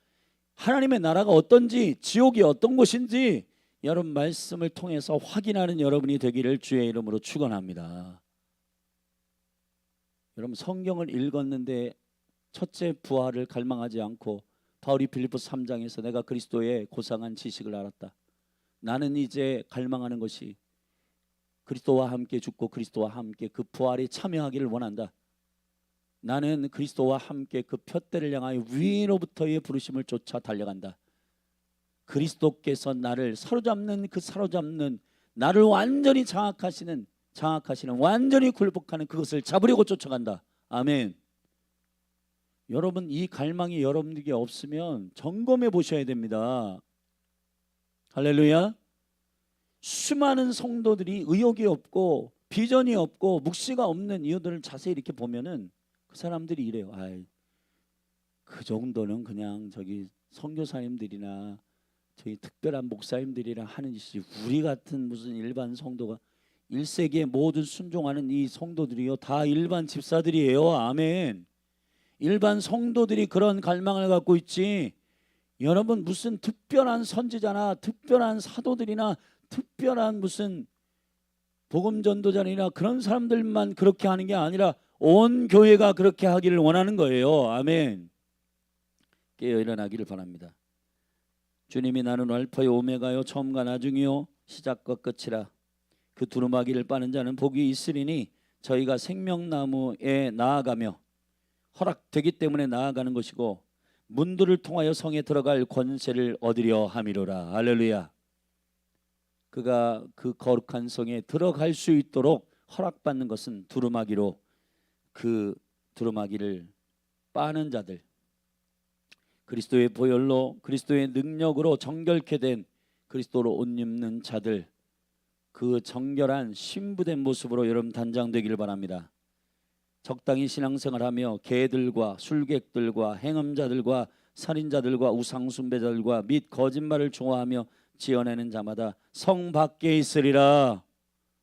하나님의 나라가 어떤지 지옥이 어떤 곳인지 여러분 말씀을 통해서 확인하는 여러분이 되기를 주의 이름으로 축원합니다. 여러분 성경을 읽었는데 첫째 부활을 갈망하지 않고 바울이 빌립보서 3장에서 내가 그리스도의 고상한 지식을 알았다. 나는 이제 갈망하는 것이 그리스도와 함께 죽고 그리스도와 함께 그 부활에 참여하기를 원한다. 나는 그리스도와 함께 그 표대를 향하여 위로부터의 부르심을 쫓아 달려간다. 그리스도께서 나를 사로잡는 그 사로잡는 나를 완전히 장악하시는 완전히 굴복하는 그것을 잡으려고 쫓아간다. 아멘. 여러분 이 갈망이 여러분에게 없으면 점검해 보셔야 됩니다. 할렐루야. 수많은 성도들이 의욕이 없고 비전이 없고 묵시가 없는 이유들을 자세히 이렇게 보면은 그 사람들이 이래요. 그 정도는 그냥 저기 선교사님들이나 저희 특별한 목사님들이랑 하는 짓이 우리 같은 무슨 일반 성도가 1세기에 모든 순종하는 이 성도들이요 다 일반 집사들이에요. 아멘. 일반 성도들이 그런 갈망을 갖고 있지 여러분 무슨 특별한 선지자나 특별한 사도들이나 특별한 무슨 복음 전도자나 그런 사람들만 그렇게 하는 게 아니라 온 교회가 그렇게 하기를 원하는 거예요. 아멘. 깨어 일어나기를 바랍니다. 주님이 나는 알파요 오메가요 처음과 나중이요 시작과 끝이라. 그 두루마기를 빠는 자는 복이 있으리니 저희가 생명나무에 나아가며 허락되기 때문에 나아가는 것이고 문들을 통하여 성에 들어갈 권세를 얻으려 함이로라. 할렐루야. 그가 그 거룩한 성에 들어갈 수 있도록 허락받는 것은 두루마기로 그 두루마기를 빠는 자들 그리스도의 보혈로 그리스도의 능력으로 정결케 된 그리스도로 옷 입는 자들 그 정결한 신부된 모습으로 여러분 단장되기를 바랍니다. 적당히 신앙생활하며 개들과 술객들과 행음자들과 살인자들과 우상숭배자들과 및 거짓말을 좋아하며 지어내는 자마다 성 밖에 있으리라.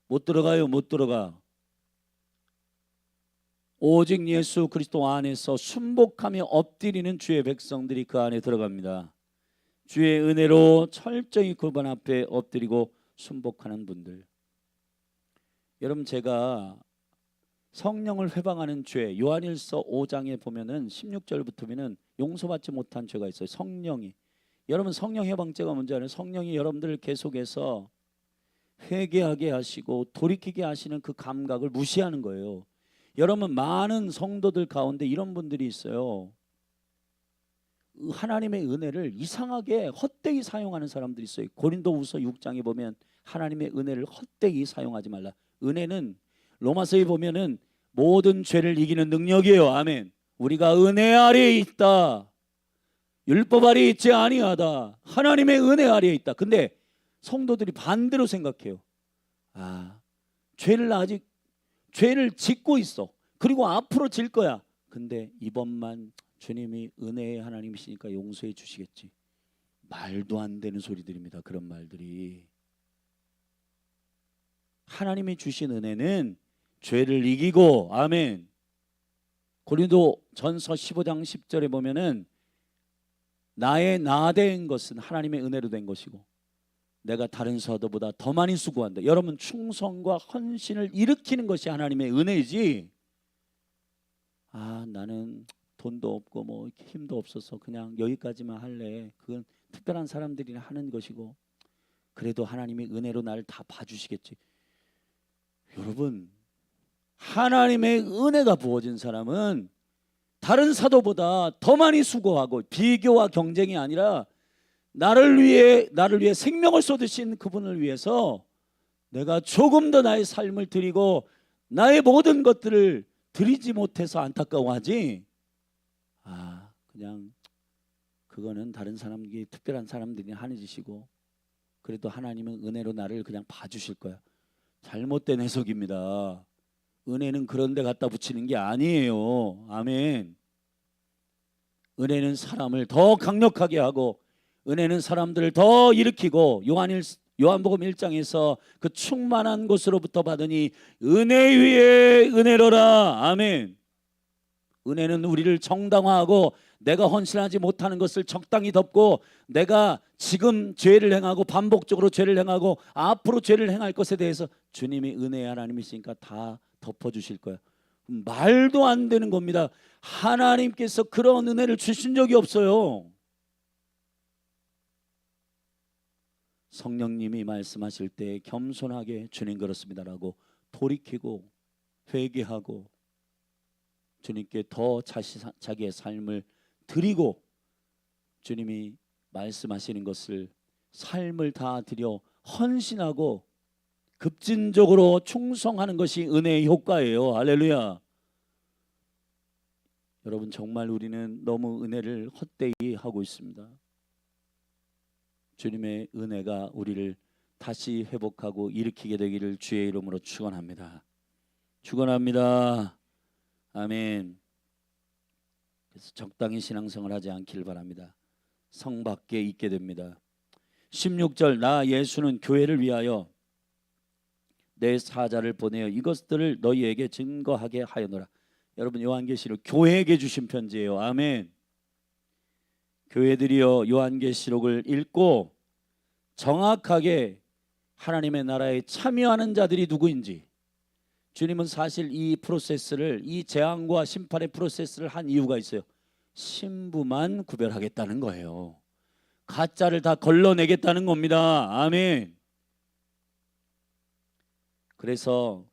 못 들어가요. 못 들어가. 오직 예수 그리스도 안에서 순복하며 엎드리는 주의 백성들이 그 안에 들어갑니다. 주의 은혜로 철저히 그분 앞에 엎드리고 순복하는 분들 여러분, 제가 성령을 회방하는 죄, 요한일서 5장에 보면은 16절부터면은 용서받지 못한 죄가 있어요. 성령이, 여러분, 성령 해방죄가 뭔지 아세요? 성령이 여러분들을 계속해서 회개하게 하시고 돌이키게 하시는 그 감각을 무시하는 거예요. 여러분, 많은 성도들 가운데 이런 분들이 있어요. 하나님의 은혜를 이상하게 헛되이 사용하는 사람들이 있어요. 고린도후서 6장에 보면 하나님의 은혜를 헛되이 사용하지 말라. 은혜는 로마서에 보면은 모든 죄를 이기는 능력이에요. 아멘. 우리가 은혜 아래에 있다. 율법 아래에 있지 아니하다. 하나님의 은혜 아래에 있다. 근데 성도들이 반대로 생각해요. 죄를 짓고 있어. 그리고 앞으로 질 거야. 근데 이번만 주님이 은혜의 하나님이시니까 용서해 주시겠지. 말도 안 되는 소리들입니다. 그런 말들이. 하나님이 주신 은혜는 죄를 이기고, 아멘. 고린도전서 15장 10절에 보면은 나의 나된 것은 하나님의 은혜로 된 것이고 내가 다른 사도보다 더 많이 수고한다. 여러분, 충성과 헌신을 일으키는 것이 하나님의 은혜이지, 나는 돈도 없고 뭐 힘도 없어서 그냥 여기까지만 할래, 그건 특별한 사람들이 하는 것이고 그래도 하나님의 은혜로 나를 다 봐주시겠지. 여러분, 하나님의 은혜가 부어진 사람은 다른 사도보다 더 많이 수고하고 비교와 경쟁이 아니라 나를 위해 생명을 쏟으신 그분을 위해서 내가 조금 더 나의 삶을 드리고 나의 모든 것들을 드리지 못해서 안타까워하지, 그냥 그거는 다른 사람이 특별한 사람들이 하는 짓이고 그래도 하나님은 은혜로 나를 그냥 봐주실 거야. 잘못된 해석입니다. 은혜는 그런 데 갖다 붙이는 게 아니에요. 아멘. 은혜는 사람을 더 강력하게 하고 은혜는 사람들을 더 일으키고, 요한복음 1장에서 그 충만한 곳으로부터 받으니 은혜 위에 은혜로라. 아멘. 은혜는 우리를 정당화하고 내가 헌신하지 못하는 것을 적당히 덮고 내가 지금 죄를 행하고 반복적으로 죄를 행하고 앞으로 죄를 행할 것에 대해서 주님이 은혜의 하나님이시니까 다 덮어주실 거야. 말도 안 되는 겁니다. 하나님께서 그런 은혜를 주신 적이 없어요. 성령님이 말씀하실 때 겸손하게 주님 그렇습니다라고 돌이키고 회개하고 주님께 더 자기의 삶을 드리고 주님이 말씀하시는 것을 삶을 다 드려 헌신하고 급진적으로 충성하는 것이 은혜의 효과예요. 할렐루야. 여러분, 정말 우리는 너무 은혜를 헛되이 하고 있습니다. 주님의 은혜가 우리를 다시 회복하고 일으키게 되기를 주의 이름으로 축원합니다. 축원합니다. 아멘. 그래서 적당히 신앙생활 하지 않길 바랍니다. 성 밖에 있게 됩니다. 16절, 나 예수는 교회를 위하여 내 사자를 보내어 이것들을 너희에게 증거하게 하였노라. 여러분, 요한계시록 교회에게 주신 편지예요. 아멘. 교회들이여 요한계시록을 읽고 정확하게 하나님의 나라에 참여하는 자들이 누구인지, 주님은 사실 이 프로세스를, 이 재앙과 심판의 프로세스를 한 이유가 있어요. 신부만 구별하겠다는 거예요. 가짜를 다 걸러내겠다는 겁니다. 아멘. 그래서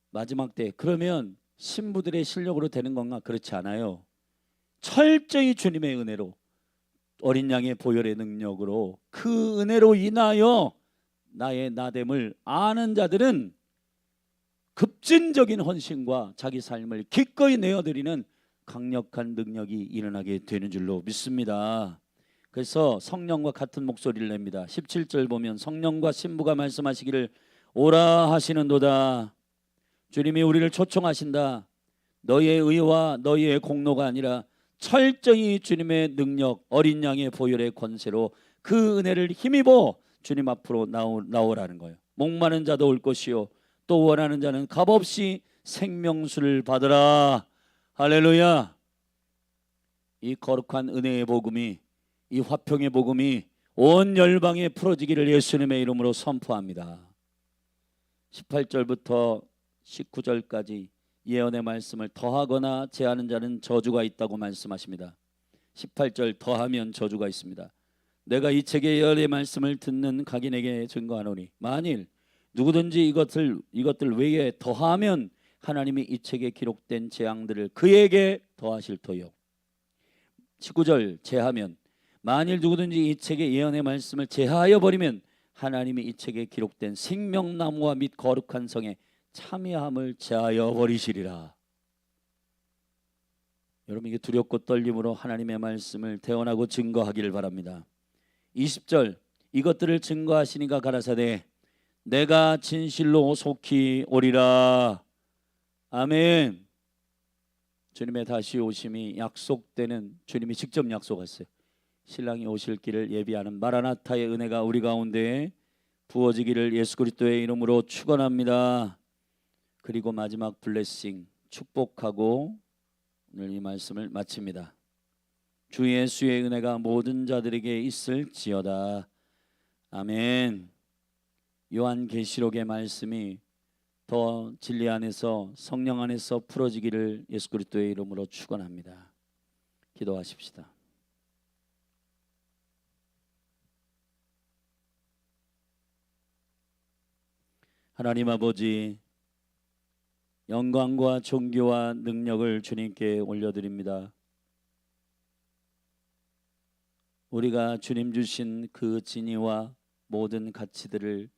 마지막 때 그러면 신부들의 실력으로 되는 건가? 그렇지 않아요. 철저히 주님의 은혜로, 어린 양의 보혈의 능력으로, 그 은혜로 인하여 나의 나됨을 아는 자들은 급진적인 헌신과 자기 삶을 기꺼이 내어드리는 강력한 능력이 일어나게 되는 줄로 믿습니다. 그래서 성령과 같은 목소리를 냅니다. 17절 보면 성령과 신부가 말씀하시기를 오라 하시는도다. 주님이 우리를 초청하신다. 너희의 의와 너희의 공로가 아니라 철저히 주님의 능력, 어린 양의 보혈의 권세로 그 은혜를 힘입어 주님 앞으로 나오라는 거예요. 목마른 자도 올 것이요 또 원하는 자는 값없이 생명수를 받으라. 할렐루야. 이 거룩한 은혜의 복음이, 이 화평의 복음이 온 열방에 풀어지기를 예수님의 이름으로 선포합니다. 18절부터 19절까지 예언의 말씀을 더하거나 제하는 자는 저주가 있다고 말씀하십니다. 18절 더하면 저주가 있습니다. 내가 이 책의 예언의 말씀을 듣는 각인에게 증거하노니 만일 누구든지 이것들 외에 더하면 하나님이 이 책에 기록된 재앙들을 그에게 더하실 터요. 19절 제하면 만일 누구든지 이 책의 예언의 말씀을 제하여 버리면 하나님이 이 책에 기록된 생명나무와 및 거룩한 성의 참여함을 제하여 버리시리라. 여러분, 이게 두렵고 떨림으로 하나님의 말씀을 대언하고 증거하기를 바랍니다. 20절 이것들을 증거하시니가 가라사대 내가 진실로 속히 오리라. 아멘. 주님의 다시 오심이 약속되는, 주님이 직접 약속했어요. 신랑이 오실 길을 예비하는 마라나타의 은혜가 우리 가운데 부어지기를 예수 그리스도의 이름으로 축원합니다. 그리고 마지막 블레싱 축복하고 오늘 이 말씀을 마칩니다. 주 예수의 은혜가 모든 자들에게 있을지어다. 아멘. 요한계시록의 말씀이 더 진리 안에서 성령 안에서 풀어지기를 예수 그리스도의 이름으로 축원합니다. 기도하십시다. 하나님 아버지, 영광과 존귀와 능력을 주님께 올려드립니다. 우리가 주님 주신 그 진리와 모든 가치들을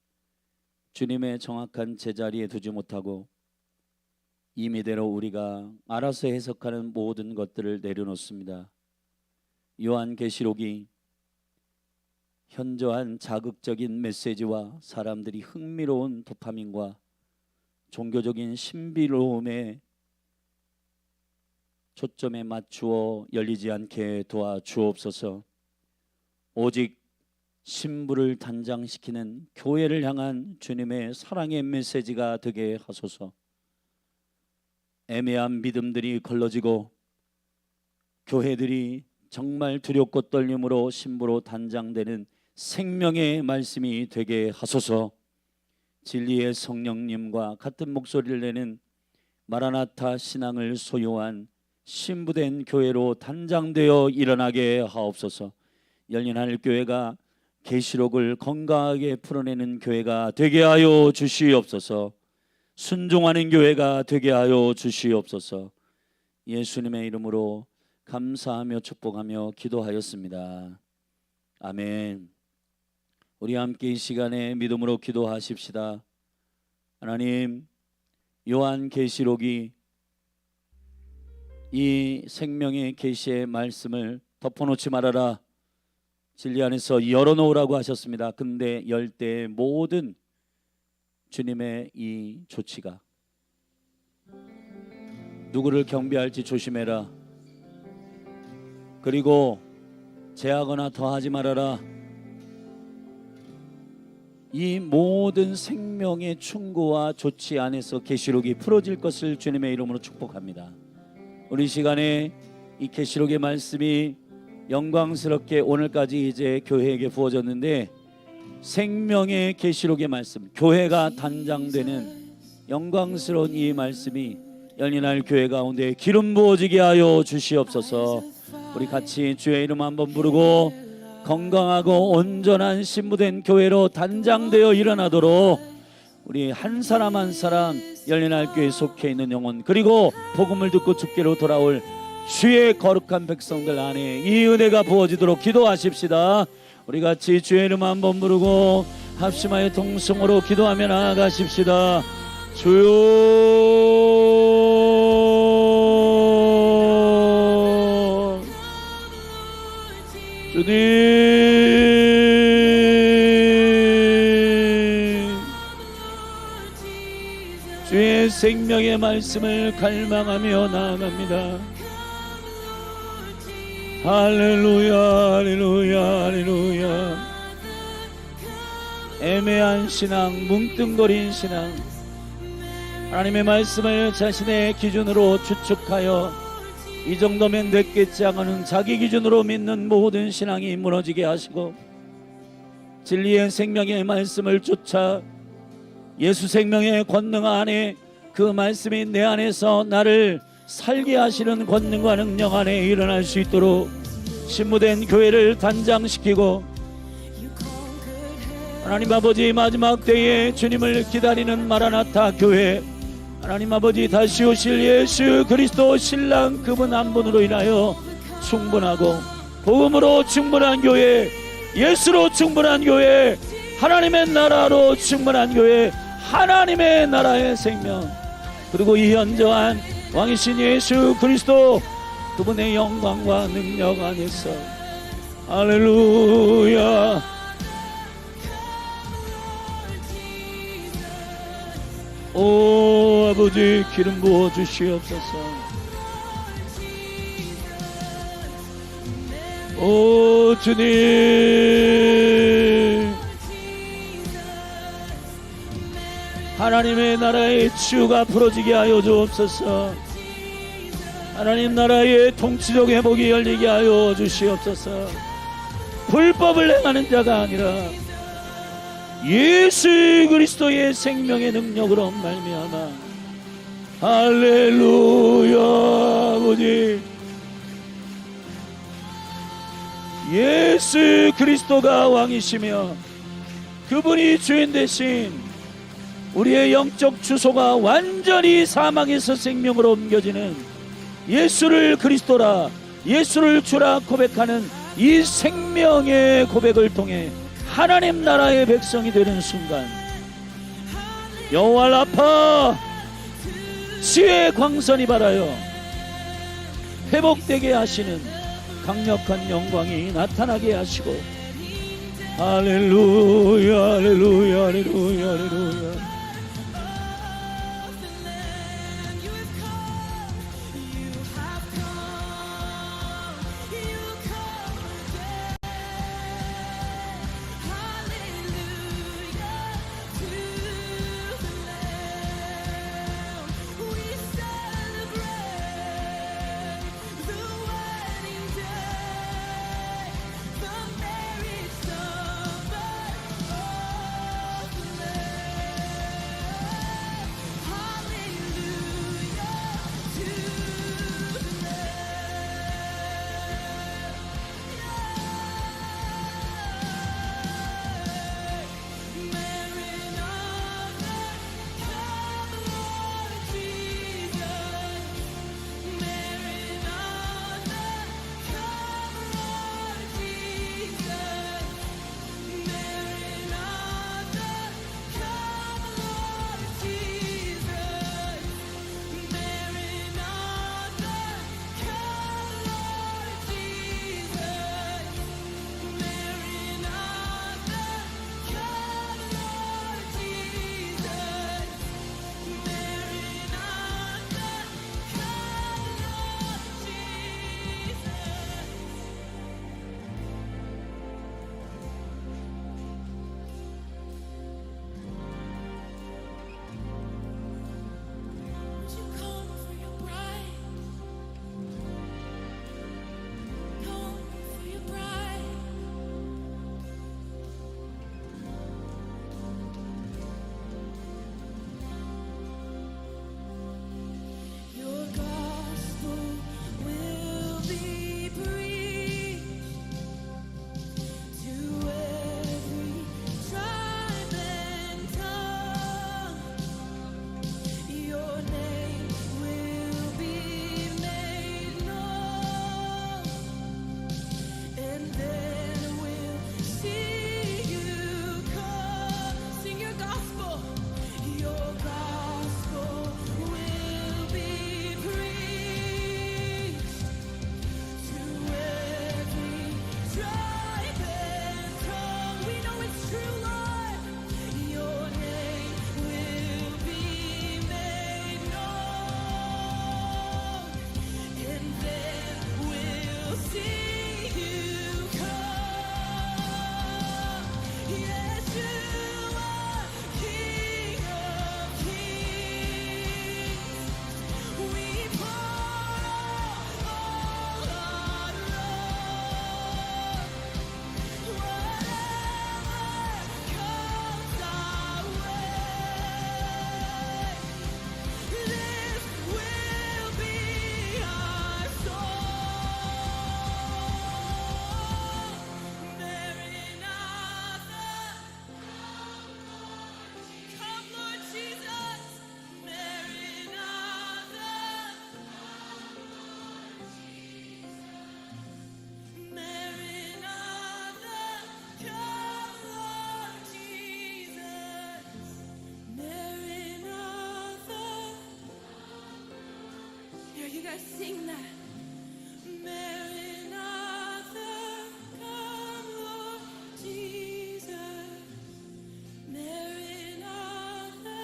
주님의 정확한 제자리에 두지 못하고 임의대로 우리가 알아서 해석하는 모든 것들을 내려놓습니다. 요한계시록이 현저한 자극적인 메시지와 사람들이 흥미로운 도파민과 종교적인 신비로움에 초점에 맞추어 열리지 않게 도와주옵소서. 오직 신부를 단장시키는 교회를 향한 주님의 사랑의 메시지가 되게 하소서. 애매한 믿음들이 걸러지고 교회들이 정말 두렵고 떨림으로 신부로 단장되는 생명의 말씀이 되게 하소서. 진리의 성령님과 같은 목소리를 내는 마라나타 신앙을 소유한 신부된 교회로 단장되어 일어나게 하옵소서. 열린 하늘교회가 계시록을 건강하게 풀어내는 교회가 되게 하여 주시옵소서. 순종하는 교회가 되게 하여 주시옵소서. 예수님의 이름으로 감사하며 축복하며 기도하였습니다. 아멘. 우리 함께 이 시간에 믿음으로 기도하십시다. 하나님, 요한계시록이 이 생명의 계시의 말씀을 덮어놓지 말아라, 진리 안에서 열어놓으라고 하셨습니다. 근데 열 때의 모든 주님의 이 조치가 누구를 경배할지 조심해라, 그리고 제하거나 더하지 말아라, 이 모든 생명의 충고와 조치 안에서 계시록이 풀어질 것을 주님의 이름으로 축복합니다. 우리 시간에 이 계시록의 말씀이 영광스럽게 오늘까지 이제 교회에게 부어졌는데, 생명의 계시록의 말씀, 교회가 단장되는 영광스러운 이 말씀이 열린할 교회 가운데 기름 부어지게 하여 주시옵소서. 우리 같이 주의 이름 한번 부르고 건강하고 온전한 신부된 교회로 단장되어 일어나도록 우리 한 사람 한 사람 열린할 교회에 속해 있는 영혼, 그리고 복음을 듣고 주께로 돌아올 주의 거룩한 백성들 안에 이 은혜가 부어지도록 기도하십시다. 우리 같이 주의 이름 한번 부르고 합심하여 통성으로 기도하며 나아가십시다. 주여, 주님, 주의 생명의 말씀을 갈망하며 나아갑니다. 할렐루야, 할렐루야, 할렐루야. 애매한 신앙, 뭉뚱거린 신앙, 하나님의 말씀을 자신의 기준으로 추측하여 이 정도면 됐겠지 하는 자기 기준으로 믿는 모든 신앙이 무너지게 하시고, 진리의 생명의 말씀을 쫓아 예수 생명의 권능 안에 그 말씀이 내 안에서 나를 살게 하시는 권능과 능력 안에 일어날 수 있도록 신무된 교회를 단장시키고 하나님 아버지 마지막 때에 주님을 기다리는 마라나타 교회, 하나님 아버지 다시 오실 예수 그리스도 신랑 그분 한 분으로 인하여 충분하고 복음으로 충분한 교회, 예수로 충분한 교회, 하나님의 나라로 충분한 교회, 하나님의 나라의 생명, 그리고 이 현저한 왕이신 예수 그리스도 그분의 영광과 능력 안에서 할렐루야. 오 아버지 기름 부어 주시옵소서. 오 주님, 하나님의 나라의 치유가 풀어지게 하여 주옵소서. 하나님 나라의 통치적 회복이 열리게 하여 주시옵소서. 불법을 행하는 자가 아니라 예수 그리스도의 생명의 능력으로 말미암아 할렐루야. 아버지 예수 그리스도가 왕이시며 그분이 주인 대신 우리의 영적 주소가 완전히 사망에서 생명으로 옮겨지는 예수를 그리스도라, 예수를 주라 고백하는 이 생명의 고백을 통해 하나님 나라의 백성이 되는 순간 여호와 라파 지혜의 광선이 발하여 회복되게 하시는 강력한 영광이 나타나게 하시고 할렐루야 할렐루야 할렐루야 할렐루야. guys sing that? Maranatha, come Lord Jesus. Maranatha,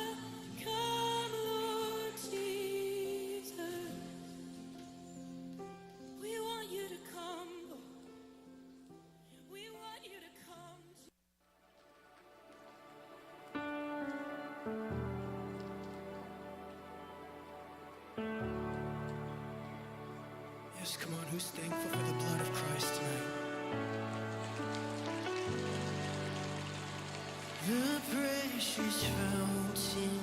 come Lord Jesus. We want you to come, Lord. We want you to come. Yes, come on, who's thankful for the blood of Christ tonight? The precious fountain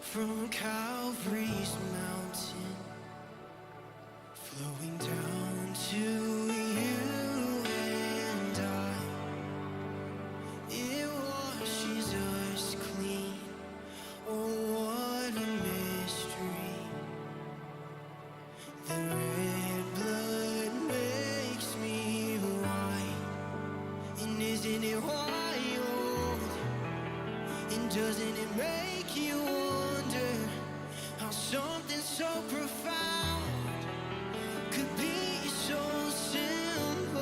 from Calvary's mountain, flowing down to you and I. It washes us clean. Oh, what a mystery. The red blood makes me white. And isn't it wild? And doesn't it make you wonder how something so profound could be so simple?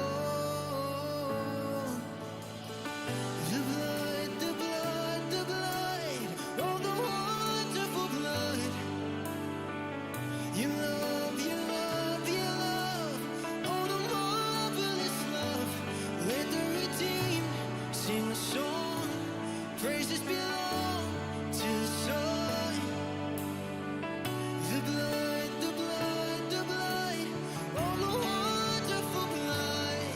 The blood, the blood, the blood, oh, the wonderful blood. Your love, your love, your love, oh, the marvelous love. Let the redeemed sing a song. Praises belong to the Son. The blood, the blood, the blood, oh, the wonderful blood.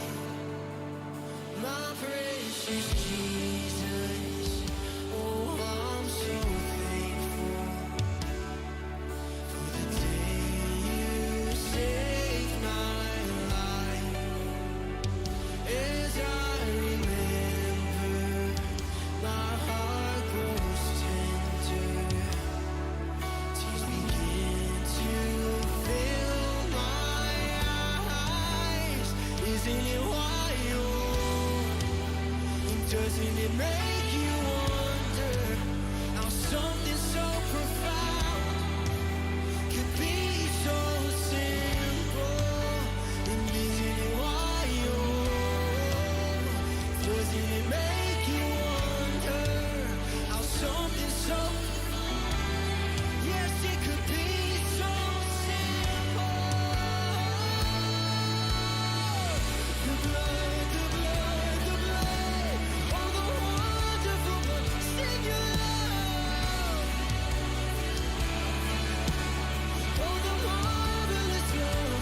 My precious Jesus, oh, I'm so thankful for the day you saved my life. As I remember, my heart grows tender. Tears begin to fill my eyes. Isn't it wild? And doesn't it make you wonder how something so profound could be so simple? And isn't it wild? Doesn't it make you wonder how something so, yes, it could be so simple? The blood, the blood, the blood, oh, the wonderful blood. Sing your love, oh, the marvelous love.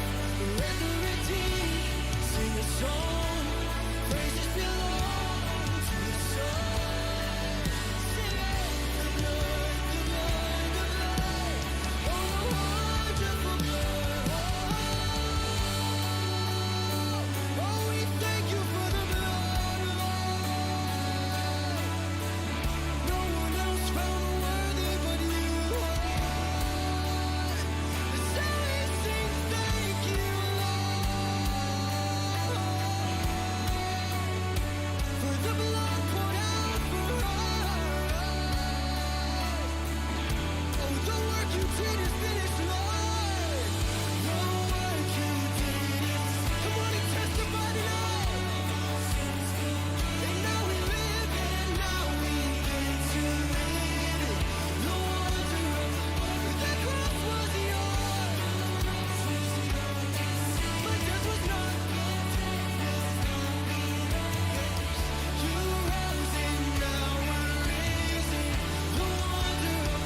Let the redeemed sing a song. Praises belong to the Son. Sing it. The blood, the blood, the blood, oh, the wonderful blood. Oh, we thank you for the blood, Lord. No one else found worthy but you, Lord. So we sing thank you, Lord, for the blood poured out for us. Oh, the work you did is finished, Lord. The work you did is, come on and testify tonight. And now we live and now we get to live it. The wonder of the cross was yours, but death was not. You rose and now we're risen. The wonder of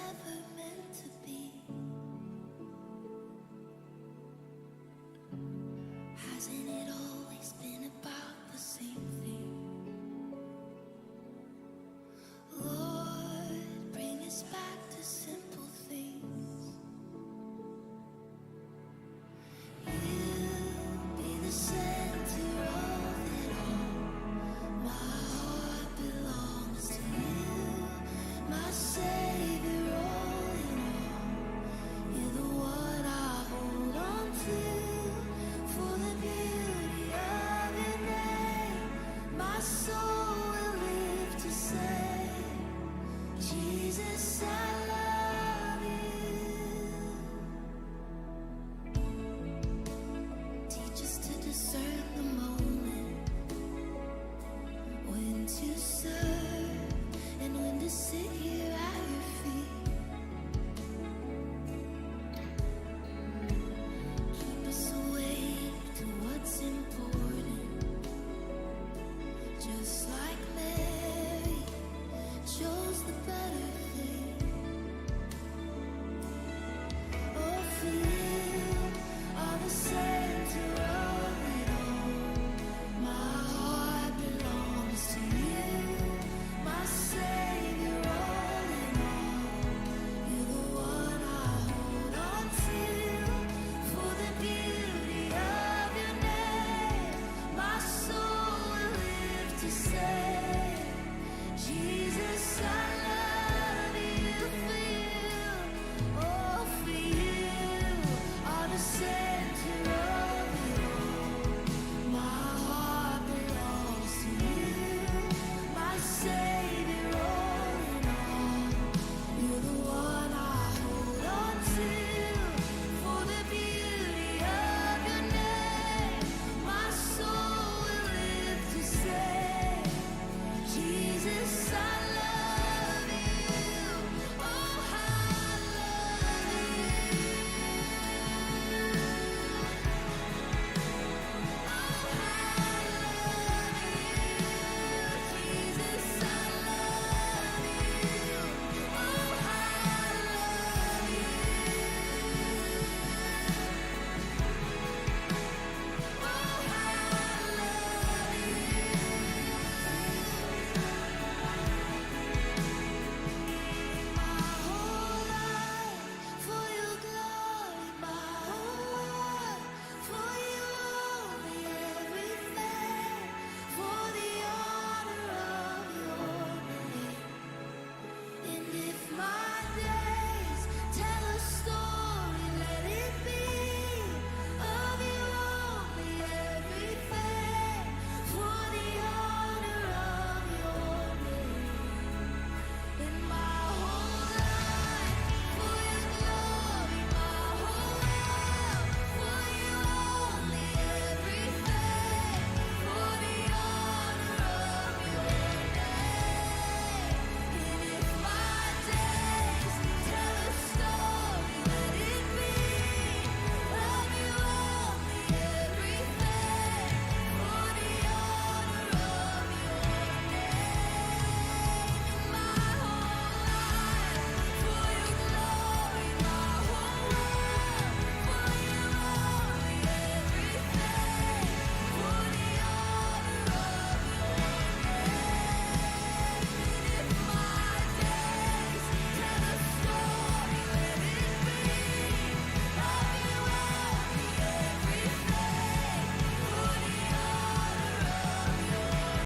never meant to be. Hasn't it always been about the same thing? Lord, bring us back to simple things. You be the center of it all. My heart belongs to you, my Savior, all in all. You're the one I hold on to, for the beauty of your name. My soul will live to say, Jesus, I love you. Teach us to discern the moment, when to serve and when to sit here at your feet. Keep us awake to what's important, just like Mary chose the better